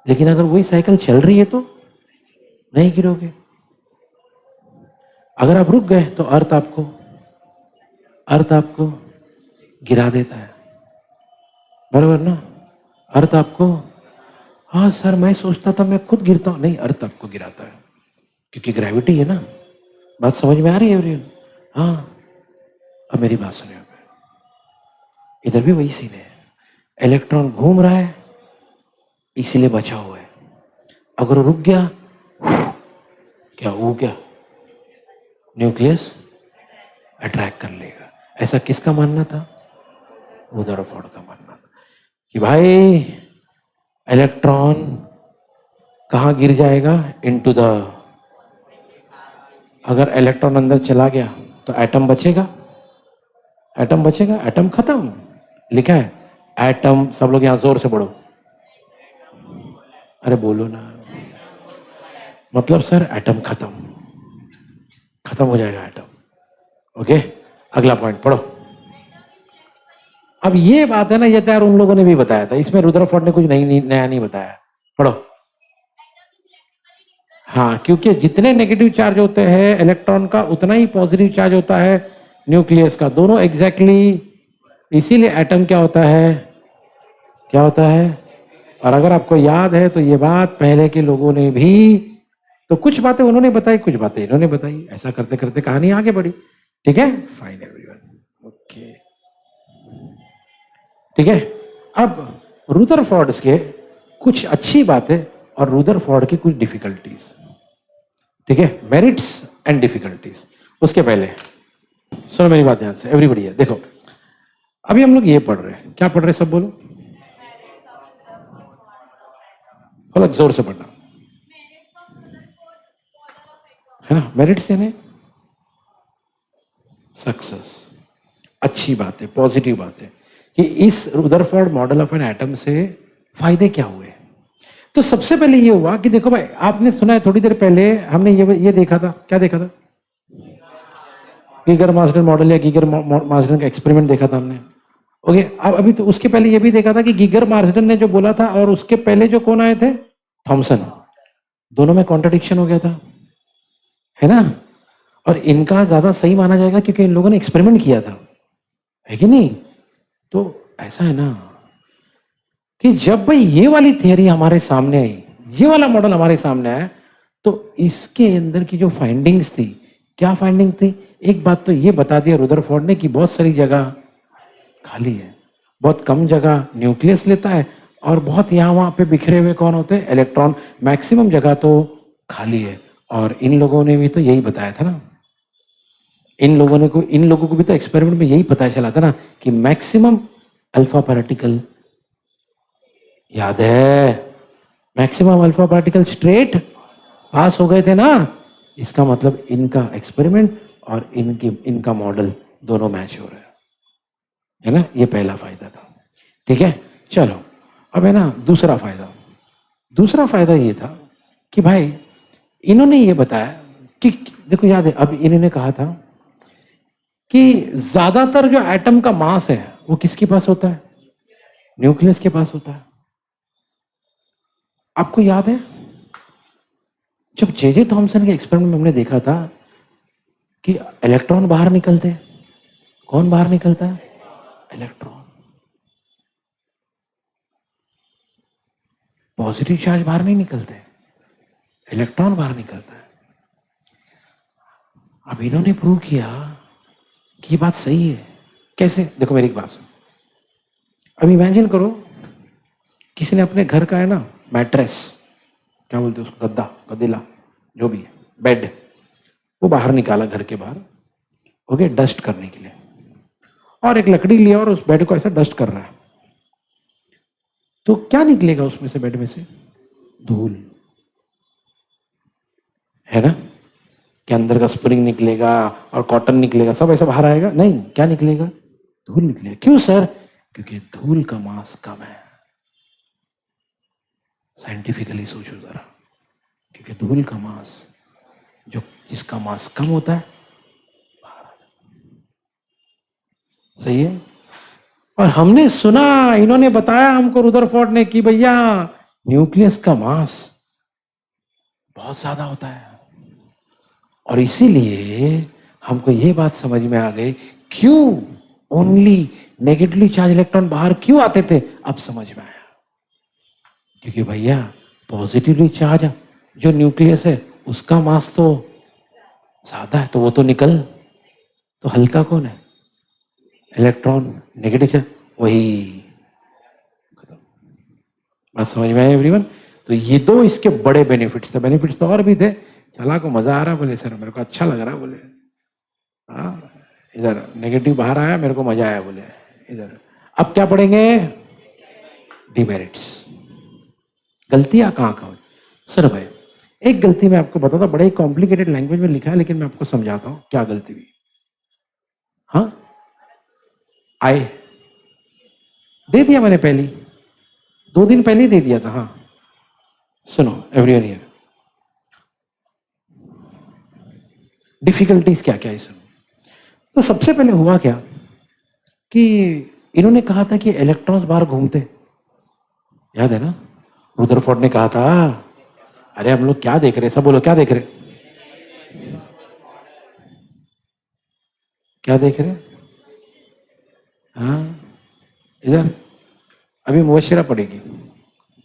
लेकिन अगर वही साइकिल चल रही है तो नहीं गिरोगे। अगर आप रुक गए तो अर्थ आपको गिरा देता है, बराबर ना? अर्थ आपको, हाँ सर मैं सोचता था मैं खुद गिरता हूं, नहीं, अर्थ आपको गिराता है क्योंकि ग्रेविटी है ना। बात समझ में आ रही है एवरीवन? हाँ, अब मेरी बात सुनिए। इधर भी वही सीन है, इलेक्ट्रॉन घूम रहा है इसीलिए बचा हुआ है। अगर वो रुक गया, क्या वो, क्या न्यूक्लियस अट्रैक्ट कर लेगा। ऐसा किसका मानना था? रदरफोर्ड का मानना था कि भाई इलेक्ट्रॉन कहाँ गिर जाएगा? इनटू द, अगर इलेक्ट्रॉन अंदर चला गया तो एटम बचेगा, एटम बचेगा, एटम खत्म। लिखा है एटम, सब लोग यहां जोर से पढ़ो, अरे बोलो ना। मतलब सर एटम खत्म, खत्म हो जाएगा एटम। ओके, अगला पॉइंट पढ़ो। अब ये बात है ना, ये तो यार उन लोगों ने भी बताया था, इसमें रुदरफोर्ड ने कुछ नया नहीं बताया। पढ़ो। हाँ, क्योंकि जितने नेगेटिव चार्ज होते हैं इलेक्ट्रॉन का, उतना ही पॉजिटिव चार्ज होता है न्यूक्लियस का, दोनों एग्जैक्टली। इसीलिए एटम क्या होता है, क्या होता है? और अगर आपको याद है तो ये बात पहले के लोगों ने भी, तो कुछ बातें उन्होंने बताई, कुछ बातें इन्होंने बताई, ऐसा करते करते कहानी आगे बढ़ी। ठीक है, फाइन एवरीवन, ओके, ठीक है। अब रुदरफोर्ड के कुछ अच्छी बातें और रुदरफोर्ड की कुछ डिफिकल्टीज, ठीक है, मेरिट्स एंड डिफिकल्टीज। उसके पहले सुनो मेरी बात ध्यान से एवरीबॉडी है, देखो अभी हम लोग ये पढ़ रहे हैं, क्या पढ़ रहे हैं सब बोलो, बोलो जोर से पढ़ना, है ना? मेरिट्स यानी सक्सेस, अच्छी बात है, पॉजिटिव बात है कि इस Rutherford model of an atom से फायदे क्या हुए। तो सबसे पहले ये हुआ कि देखो भाई, आपने सुना है थोड़ी देर पहले हमने ये देखा था, क्या देखा था? गीगर मार्शल मॉडल या गीगर मार्शल का एक्सपेरिमेंट देखा था हमने। ओके, अब अभी तो उसके पहले ये भी देखा था कि गीगर मार्शल ने जो बोला था और उसके पहले जो कौन आए थे, थॉमसन, दोनों में कॉन्ट्रडिक्शन हो गया था, है ना? और इनका ज्यादा सही माना जाएगा क्योंकि इन लोगों ने एक्सपेरिमेंट किया था, है कि नहीं? तो ऐसा है ना कि जब भाई ये वाली थियरी हमारे सामने आई, ये वाला मॉडल हमारे सामने आया, तो इसके अंदर की जो फाइंडिंग्स थी, क्या फाइंडिंग थी? एक बात तो ये बता दिया रुदरफोर्ड ने कि बहुत सारी जगह खाली है, बहुत कम जगह न्यूक्लियस लेता है, और बहुत यहाँ वहां पे बिखरे हुए कौन होते हैं, इलेक्ट्रॉन। मैक्सिमम जगह तो खाली है। और इन लोगों ने भी तो यही बताया था ना, इन लोगों को भी तो एक्सपेरिमेंट में यही पता चला था ना कि मैक्सिमम अल्फा पार्टिकल, याद है, मैक्सिमम अल्फा पार्टिकल स्ट्रेट पास हो गए थे ना। इसका मतलब इनका एक्सपेरिमेंट और इनका मॉडल दोनों मैच हो रहे हैं, है ना? ये पहला फायदा था, ठीक है। चलो अब है ना दूसरा फायदा। दूसरा फायदा ये था कि भाई इन्होंने ये बताया कि देखो, याद है अब इन्होंने कहा था कि ज्यादातर जो एटम का मास है वो किसके पास होता है? न्यूक्लियस के पास होता है। आपको याद है जब जे थॉमसन के एक्सपेरिमेंट में हमने देखा था कि इलेक्ट्रॉन बाहर निकलते हैं, कौन बाहर निकलता है? इलेक्ट्रॉन। पॉजिटिव चार्ज बाहर नहीं निकलते, इलेक्ट्रॉन बाहर निकलता है। अब इन्होंने प्रूव किया कि ये बात सही है। कैसे? देखो मेरी एक बात सुनो। अब इमेजिन करो किसी ने अपने घर का है ना मैट्रेस, क्या बोलते हैं उसको, गद्दा, गदेला, जो भी है, बेड, वो बाहर निकाला घर के बाहर, ओके, डस्ट करने के लिए, और एक लकड़ी लिया और उस बेड को ऐसा डस्ट कर रहा है, तो क्या निकलेगा उसमें से, बेड में से? धूल, है ना? कि अंदर का स्प्रिंग निकलेगा और कॉटन निकलेगा, सब ऐसा बाहर आएगा? नहीं, क्या निकलेगा? धूल निकलेगा। क्यों सर? क्योंकि धूल का मास कम है। साइंटिफिकली सोचो जरा, क्योंकि धूल का मास, जो जिसका मास कम होता है, सही है। और हमने सुना, इन्होंने बताया हमको, रुदरफोर्ड ने, कि भैया न्यूक्लियस का मास बहुत ज्यादा होता है। और इसीलिए हमको ये बात समझ में आ गई, क्यों ओनली नेगेटिवली चार्ज इलेक्ट्रॉन बाहर क्यों आते थे, अब समझ में आया। क्योंकि भैया पॉजिटिवली चार्ज जो न्यूक्लियस है उसका मास तो ज्यादा है, तो वो तो निकल, तो हल्का कौन है, इलेक्ट्रॉन, नेगेटिव चार्ज, वही। बात समझ में आया एवरीवन। तो ये दो इसके बड़े बेनिफिट्स थे। बेनिफिट्स तो और भी थे। सलाह को मजा आ रहा, बोले सर मेरे को अच्छा लग रहा, बोले हाँ इधर नेगेटिव बाहर आया, मेरे को मजा आया, बोले इधर। अब क्या पढ़ेंगे, डिमेरिट्स, गलतियां कहाँ कहाँ। सर भाई एक गलती मैं आपको बताता, बड़े कॉम्प्लिकेटेड लैंग्वेज में लिखा है, लेकिन मैं आपको समझाता हूँ क्या गलती हुई। हाँ आए दे दिया मैंने, पहली 2 दिन पहले ही दे दिया था। हाँ सुनो एवरीवन हियर, डिफिकल्टीज क्या क्या है सुनो। तो सबसे पहले हुआ क्या कि इन्होंने कहा था कि इलेक्ट्रॉन्स बाहर घूमते, याद है ना, रुदरफोर्ड ने कहा था। अरे हम लोग क्या देख रहे, सब बोलो क्या देख रहे, क्या देख रहे, हाँ इधर अभी मुबशिरा पड़ेगी,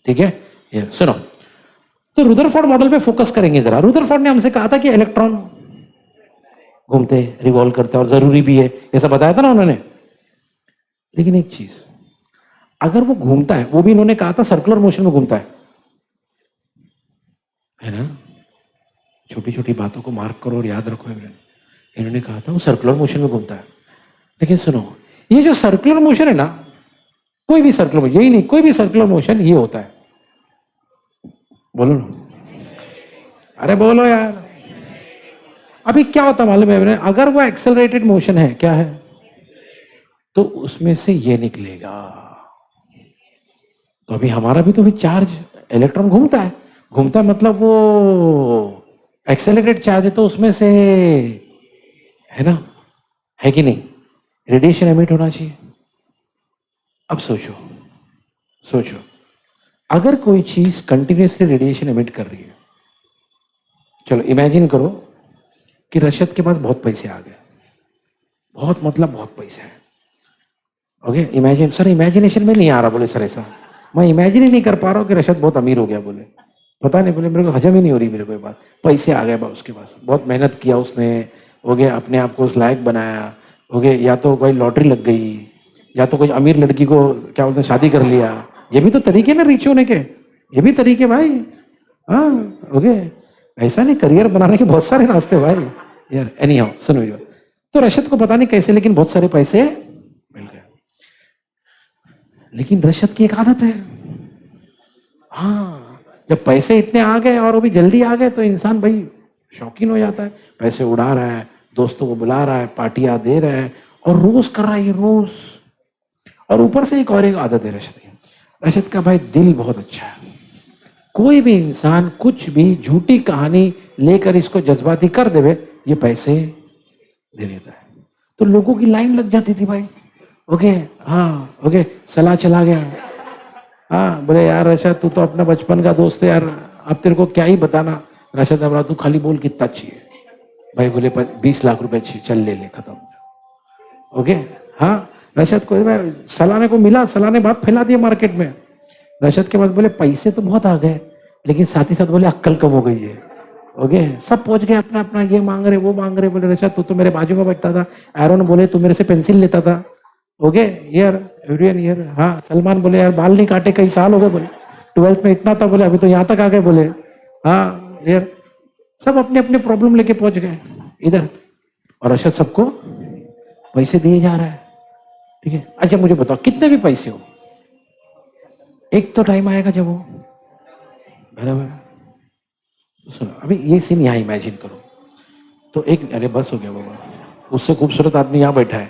ठीक है। ये सुनो, तो रुदरफोर्ड मॉडल पे फोकस करेंगे जरा। रुदरफोर्ड ने हमसे कहा था कि इलेक्ट्रॉन घूमते, रिवॉल्व करते, और जरूरी भी है, ऐसा बताया था ना उन्होंने। लेकिन एक चीज, अगर वो घूमता है, वो भी इन्होंने कहा था सर्कुलर मोशन में घूमता है ना। छोटी छोटी बातों को मार्क करो और याद रखो। इन्होंने कहा था वो सर्कुलर मोशन में घूमता है। लेकिन सुनो, ये जो सर्कुलर मोशन है ना, कोई भी सर्कुलर मोशन, यही नहीं, कोई भी सर्कुलर मोशन ये होता है, बोलो ना, अरे बोलो यार। अभी क्या होता है मालूम है, अगर वो एक्सेलरेटेड मोशन है, क्या है, तो उसमें से ये निकलेगा। तो अभी हमारा भी तो भी चार्ज, इलेक्ट्रॉन घूमता है, घूमता है मतलब वो एक्सेलरेटेड चार्ज है, तो उसमें से, है ना, है कि नहीं, रेडिएशन एमिट होना चाहिए। अब सोचो, सोचो अगर कोई चीज कंटिन्यूसली रेडिएशन एमिट कर रही है, चलो इमेजिन करो कि रशद के पास बहुत पैसे आ गए, बहुत मतलब बहुत पैसे है, ओके। इमेजिन, सर इमेजिनेशन में नहीं आ रहा, बोले सर ऐसा मैं इमेजिन ही नहीं कर पा रहा हूँ कि रशद बहुत अमीर हो गया, बोले पता नहीं, बोले मेरे को हजम ही नहीं हो रही, मेरे को ये बात, पैसे आ गए उसके पास, बहुत मेहनत किया उसने, हो गया, अपने आप को उस लायक बनाया, हो गया, या तो कोई लॉटरी लग गई, या तो कोई अमीर लड़की को क्या बोलते हैं शादी कर लिया। ये भी तो तरीके ना रीच होने के, ये भी तरीके भाई। हाँ ओके, ऐसा नहीं, करियर बनाने के बहुत सारे रास्ते भाई यार। एनी हाउ सुनो, तो रशद को पता नहीं कैसे, लेकिन बहुत सारे पैसे मिल गए। लेकिन रशद की एक आदत है, हाँ जब पैसे इतने आ गए और वो भी जल्दी आ गए, तो इंसान भाई शौकीन हो जाता है, पैसे उड़ा रहा है, दोस्तों को बुला रहा है, पार्टियां दे रहा है, और रोज कर रहा है ये, रोज। और ऊपर से एक और एक आदत है रशद की, रशद का भाई दिल बहुत अच्छा है। कोई भी इंसान कुछ भी झूठी कहानी लेकर इसको जज्बाती कर देवे, ये पैसे दे देता है। तो लोगों की लाइन लग जाती थी भाई, ओके हाँ ओके, सलाह चला गया, हाँ बोले यार रशद तू तो अपना बचपन का दोस्त है यार, अब तेरे को क्या ही बताना। रशद अब तू खाली बोल कितना चाहिए भाई, बोले 20 लाख रुपए चाहिए, चल ले ले, खत्म, ओके। हाँ रशद को सलाने को मिला, सलाने बात फैला दिया मार्केट में। रशद के पास बोले पैसे तो बहुत आ गए, लेकिन साथ ही साथ बोले अक्कल कम हो गई है, ओके। सब पहुंच गए अपना अपना, ये मांग रहे वो मांग रहे। बोले रशद तू तो मेरे बाजू में बैठता था, एरोन बोले तू मेरे से पेंसिल लेता था, ओके यार एवरीवन यार। हाँ सलमान बोले यार बाल नहीं काटे कई साल हो गए, बोले 12th में इतना था, बोले अभी तो यहाँ तक आ गए, बोले हाँ यार। सब अपने अपने प्रॉब्लम लेके पहुंच गए इधर, और रशद सबको पैसे दिए जा रहा है, ठीक है। अच्छा मुझे बताओ कितने भी पैसे हो, एक तो टाइम आएगा जब वो, बराबर। सुनो अभी ये सीन यहाँ इमेजिन करो, तो एक, अरे बस हो गया बाबा, उससे खूबसूरत आदमी यहाँ बैठा है,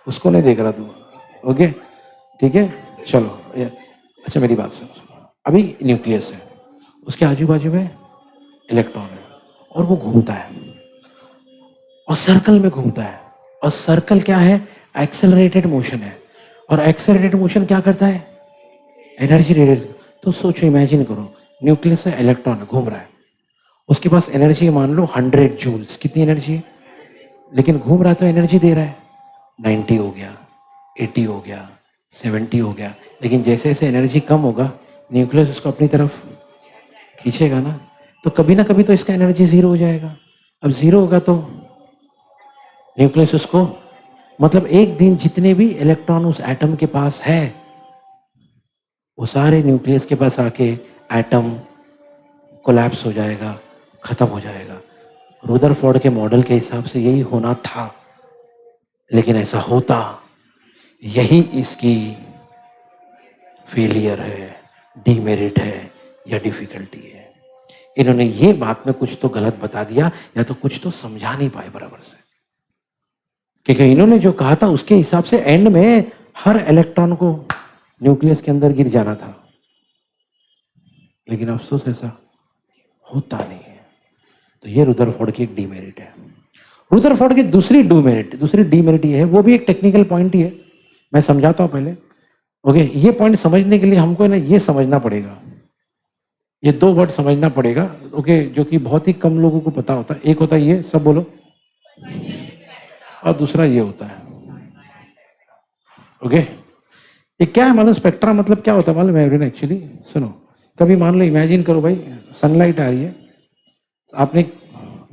उसको नहीं देख रहा तू, ओके। ठीक है, चलो अच्छा मेरी बात सुनो। अभी न्यूक्लियस है, उसके आजू बाजू में इलेक्ट्रॉन है और वो घूमता है और सर्कल में घूमता है। और सर्कल क्या है? एक्सेलरेटेड मोशन है। और एक्सेलरेटेड मोशन क्या करता है? Energy radiate. तो सोचो, इमेजिन करो, न्यूक्लियस है, इलेक्ट्रॉन घूम रहा है, उसके पास एनर्जी मान लो 100 जूल्स। कितनी एनर्जी है? लेकिन घूम रहा है तो एनर्जी दे रहा है। 90 हो गया, 80 हो गया, 70 हो गया। लेकिन जैसे जैसे एनर्जी कम होगा, न्यूक्लियस उसको अपनी तरफ खींचेगा ना, तो कभी ना कभी तो इसका एनर्जी जीरो हो जाएगा। अब जीरो होगा तो न्यूक्लियस उसको, मतलब एक दिन जितने भी इलेक्ट्रॉन उस एटम के पास है, वो सारे न्यूक्लियस के पास आके एटम कोलैप्स हो जाएगा, खत्म हो जाएगा। रुदरफोर्ड के मॉडल के हिसाब से यही होना था, लेकिन ऐसा होता, यही इसकी फेलियर है, डीमेरिट है या डिफिकल्टी है। इन्होंने ये बात में कुछ तो गलत बता दिया या तो कुछ तो समझा नहीं पाए बराबर से, क्योंकि इन्होंने जो कहा था उसके हिसाब से एंड में हर इलेक्ट्रॉन को न्यूक्लियस के अंदर गिर जाना था, लेकिन अफसोस ऐसा होता नहीं है। तो ये रुदरफोर्ड की एक डीमेरिट है। रुदरफोर्ड की दूसरी डीमेरिट ये है, वो भी एक टेक्निकल पॉइंट ही है, मैं समझाता हूं पहले। ओके, ये पॉइंट समझने के लिए हमको ना ये समझना पड़ेगा, ये दो वर्ड समझना पड़ेगा, ओके, जो कि बहुत ही कम लोगों को पता होता है। एक होता है ये, सब बोलो, और दूसरा ये होता है। ओके, ये क्या है मालूम? स्पेक्ट्रा मतलब क्या होता है मालूम है? एक्चुअली सुनो, कभी मान लो, इमेजिन करो भाई, सनलाइट आ रही है, आपने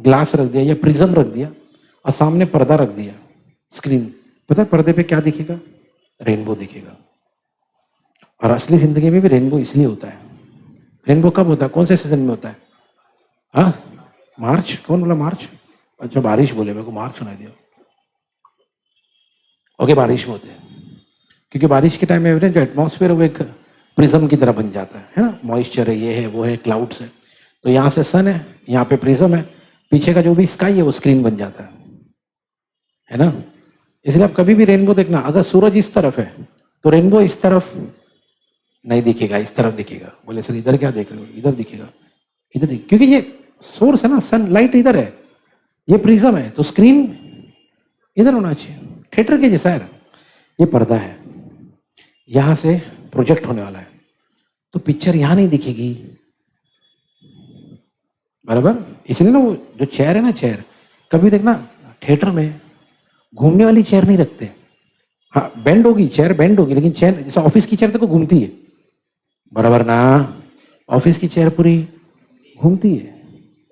ग्लास रख दिया या प्रिज्म रख दिया और सामने पर्दा रख दिया, स्क्रीन। पता है पर्दे पे क्या दिखेगा? रेनबो दिखेगा। और असली जिंदगी में भी रेनबो इसलिए होता है। रेनबो कब होता है? कौन से सीजन में होता है? हाँ, मार्च। कौन बोला मार्च? अच्छा, बारिश बोले, मेरे को मार्च सुनाई दिया। ओके, बारिश में होते हैं, क्योंकि बारिश के टाइम में जो एटमॉस्फेयर वो एक प्रिज्म की तरह बन जाता है ना, मॉइस्चर है, ये है, वो है, क्लाउड्स है। तो यहाँ से सन है, यहाँ पे प्रिज्म है, पीछे का जो भी स्काई है वो स्क्रीन बन जाता है ना। इसलिए आप कभी भी रेनबो देखना, अगर सूरज इस तरफ है तो रेनबो इस तरफ नहीं दिखेगा, इस तरफ दिखेगा। बोले सर इधर क्या देख रहे हो? इधर दिखेगा, इधर दिख, क्योंकि ये सोर्स है ना, सन लाइट इधर है, ये प्रिज्म है, तो स्क्रीन इधर होना चाहिए, थिएटर के जैसा है। ये पर्दा है, यहां से प्रोजेक्ट होने वाला है, तो पिक्चर यहां नहीं दिखेगी, बराबर। इसलिए ना वो जो चेयर है ना, चेयर कभी देखना थिएटर में घूमने वाली चेयर नहीं रखते। हाँ, बेंड होगी चेयर, बेंड होगी, लेकिन चेयर जैसे ऑफिस की चेयर तो घूमती है, बराबर ना। ऑफिस की चेयर पूरी घूमती है,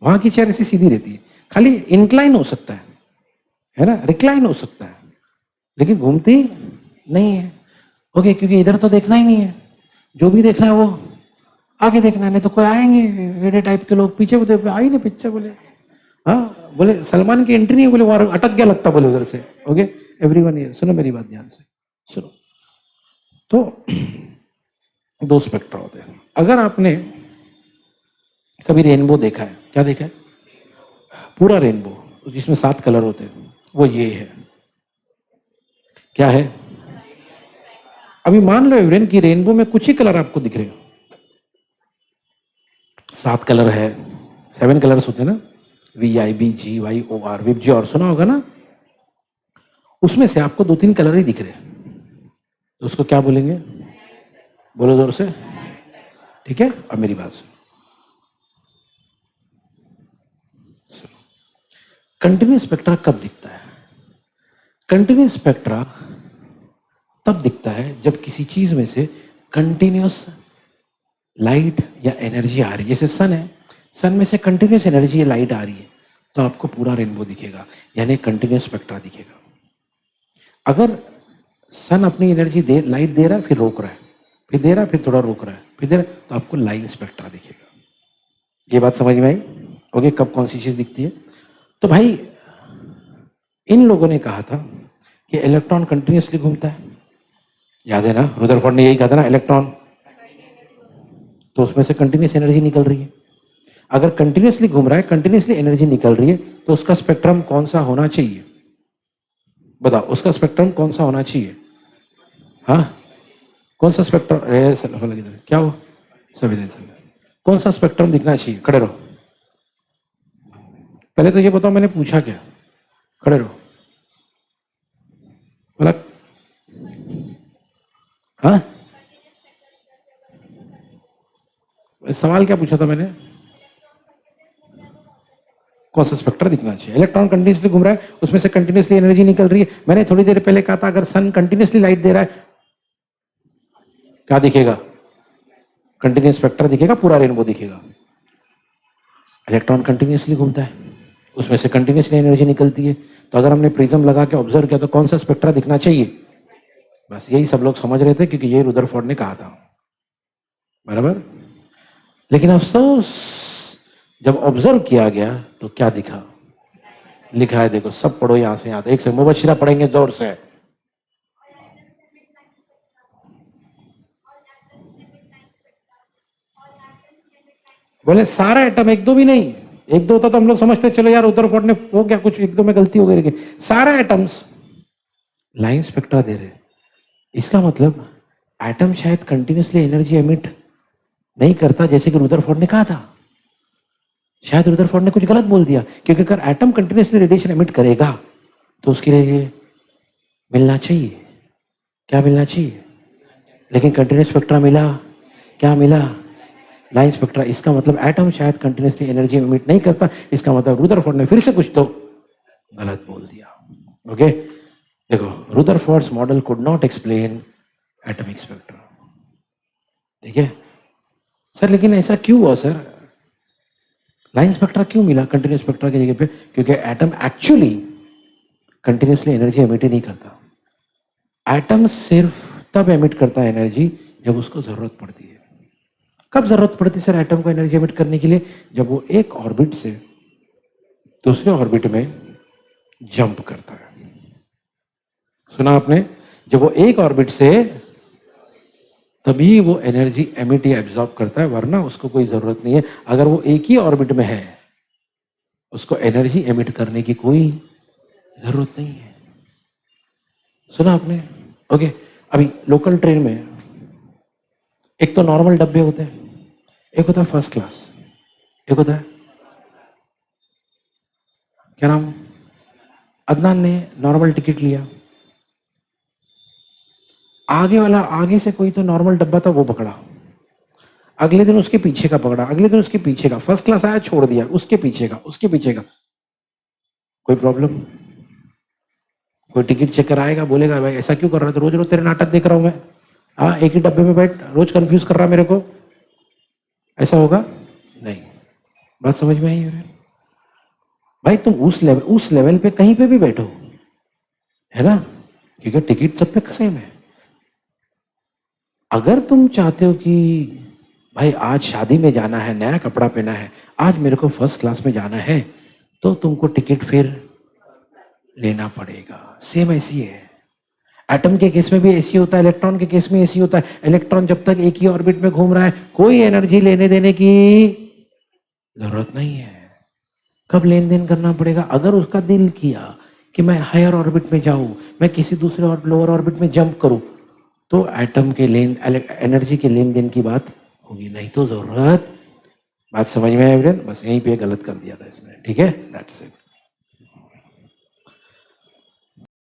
वहां की चेयर ऐसी सीधी रहती है, खाली इंक्लाइन हो सकता है ना, रिक्लाइन हो सकता है, लेकिन घूमती नहीं है। ओके, क्योंकि इधर तो देखना ही नहीं है, जो भी देखना है वो आगे देखना है, नहीं तो कोई आएंगे एडे टाइप के लोग पीछे बोले आई नहीं पिक्चर, बोले हाँ, बोले सलमान की एंट्री नहीं, बोले वहां अटक गया लगता, बोले उधर से। ओके, एवरीवन हियर सुनो मेरी बात ध्यान से सुनो। तो दो स्पेक्ट्रा होते हैं। अगर आपने कभी रेनबो देखा है, क्या देखा है? पूरा रेनबो जिसमें 7 कलर होते हैं, वो ये है। क्या है? अभी मान लो एवरेन की रेनबो में कुछ ही कलर आपको दिख रहे हो, 7 कलर है, 7 कलर्स होते हैं ना, VIBGYOR, विबजी और सुना होगा ना। उसमें से आपको 2-3 कलर ही दिख रहे हैं, तो उसको क्या बोलेंगे? बोलो जोर से, ठीक है। अब मेरी बात सुनो, कंटिन्यूस स्पेक्ट्रा कब दिखता है? कंटिन्यूस स्पेक्ट्रा तब दिखता है जब किसी चीज में से कंटिन्यूस लाइट या एनर्जी आ रही है। जैसे सन है, सन में से कंटिन्यूस एनर्जी या लाइट आ रही है, तो आपको पूरा रेनबो दिखेगा, यानी कंटिन्यूस स्पेक्ट्रा दिखेगा। अगर सन अपनी एनर्जी दे, लाइट दे रहा है, फिर रोक रहा है, फिर दे रहा है, फिर थोड़ा रोक रहा है, फिर दे रहा है, तो आपको लाइन स्पेक्ट्रा दिखेगा। ये बात समझ में आई? ओके, कब कौन सी चीज दिखती है? तो भाई इन लोगों ने कहा था कि इलेक्ट्रॉन कंटिन्यूसली घूमता है, याद है ना, रुदरफोर्ड ने यही कहा था ना, इलेक्ट्रॉन तो उसमें से कंटिन्यूस एनर्जी निकल रही है। अगर कंटिन्यूसली घूम रहा है, कंटिन्यूसली एनर्जी निकल रही है, तो उसका स्पेक्ट्रम कौन सा होना चाहिए? बताओ, उसका स्पेक्ट्रम कौन सा होना चाहिए? हाँ, कौन सा स्पेक्ट्रम क्या हो सभी दे सभी कौन सा स्पेक्ट्रम दिखना चाहिए? खड़े रहो, पहले तो ये बताओ मैंने पूछा क्या? खड़े रहो, बोला हाँ, सवाल क्या पूछा था मैंने? कौन सा स्पेक्ट्रम दिखना चाहिए? इलेक्ट्रॉन कंटिन्यूसली घूम रहा है, उसमें से कंटिन्यूसली एनर्जी निकल रही है। मैंने थोड़ी देर पहले कहा था अगर सन कंटिन्यूसली लाइट दे रहा है क्या दिखेगा? कंटिन्यूस स्पेक्ट्रा दिखेगा, पूरा रेनबो दिखेगा। इलेक्ट्रॉन कंटिन्यूसली घूमता है, उसमें से कंटिन्यूसली एनर्जी निकलती है। तो अगर हमने प्रिज्म लगा के ऑब्जर्व किया तो कौन सा स्पेक्ट्रा दिखना चाहिए? बस यही सब लोग समझ रहे थे क्योंकि ये रुदरफोर्ड ने कहा था, बराबर। लेकिन अफसोस जब ऑब्जर्व किया गया तो क्या दिखा? लिखा है देखो, सब पढ़ो यहां से यहां तक, एक से मुबशिरा पढ़ेंगे जोर से। बोले सारा एटम, एक दो भी नहीं। एक दो होता तो हम लोग समझते चलो यार रुदरफोर्ड ने वो क्या कुछ एक दो में गलती हो गई, लेकिन सारा एटम्स लाइन स्पेक्ट्रा दे रहे। इसका मतलब एटम शायद कंटिन्यूसली एनर्जी एमिट नहीं करता जैसे कि रुदरफोर्ड ने कहा था। शायद रुदरफोर्ड ने कुछ गलत बोल दिया, क्योंकि अगर एटम कंटिन्यूसली रेडिएशन एमिट करेगा तो उसके लिए मिलना चाहिए, क्या मिलना चाहिए? लेकिन कंटिन्यूस स्पेक्ट्रा मिला, क्या मिला? Line spectra. इसका मतलब एटम शायद कंटिन्यूसली एनर्जी एमिट नहीं करता। इसका मतलब रुदरफोर्ड ने फिर से कुछ तो गलत बोल दिया। ओके, देखो, Rutherford's model could not explain atomic spectra. ठीक है सर, लेकिन ऐसा क्यों हुआ सर? लाइन स्पेक्ट्रा क्यों मिला कंटिन्यूस स्पेक्ट्रा की जगह पे? क्योंकि atom actually continuously energy emit ही नहीं करता। एटम सिर्फ तब एमिट करता है एनर्जी जब उसको जरूरत पड़ती है। कब जरूरत पड़ती है सर एटम को एनर्जी एमिट करने के लिए? जब वो एक ऑर्बिट से दूसरे ऑर्बिट में जंप करता है। सुना आपने? जब वो एक ऑर्बिट से, तभी वो एनर्जी एमिट या एब्जॉर्ब करता है, वरना उसको कोई जरूरत नहीं है। अगर वो एक ही ऑर्बिट में है उसको एनर्जी एमिट करने की कोई जरूरत नहीं है। सुना आपने? ओके, अभी लोकल ट्रेन में एक तो नॉर्मल डब्बे होते हैं, एक होता है फर्स्ट क्लास, एक होता है क्या नाम? अदनान ने नॉर्मल टिकट लिया, आगे वाला, आगे से कोई तो नॉर्मल डब्बा था वो पकड़ा, अगले दिन उसके पीछे का पकड़ा, अगले दिन उसके पीछे का, फर्स्ट क्लास आया छोड़ दिया, उसके पीछे का, उसके पीछे का। कोई प्रॉब्लम? कोई टिकट चेकर आएगा बोलेगा भाई ऐसा क्यों कर रहा है? तो रोज रोज तेरे नाटक देख रहा हूं मैं, हाँ एक ही डब्बे में बैठ, रोज कंफ्यूज कर रहा है मेरे को, ऐसा होगा? नहीं। बात समझ में आई है भाई? तुम उस लेवल पे कहीं पे भी बैठो, है ना, क्योंकि टिकट सब पे सेम है। अगर तुम चाहते हो कि भाई आज शादी में जाना है, नया कपड़ा पहना है, आज मेरे को फर्स्ट क्लास में जाना है, तो तुमको टिकट फिर लेना पड़ेगा। सेम ऐसी है। एटम के केस में भी ऐसी होता है, इलेक्ट्रॉन के केस में ऐसी होता है। इलेक्ट्रॉन जब तक एक ही ऑर्बिट में घूम रहा है कोई एनर्जी लेने देने की जरूरत नहीं है। कब लेन देन करना पड़ेगा? अगर उसका दिल किया कि मैं हायर ऑर्बिट में जाऊं, मैं किसी दूसरे और लोअर ऑर्बिट में जंप करूं, तो एटम के एनर्जी के लेन देन की बात होगी, नहीं तो जरूरत। बात समझ में आई? बस यहीं पे गलत कर दिया था इसने। ठीक है, दैट्स इट।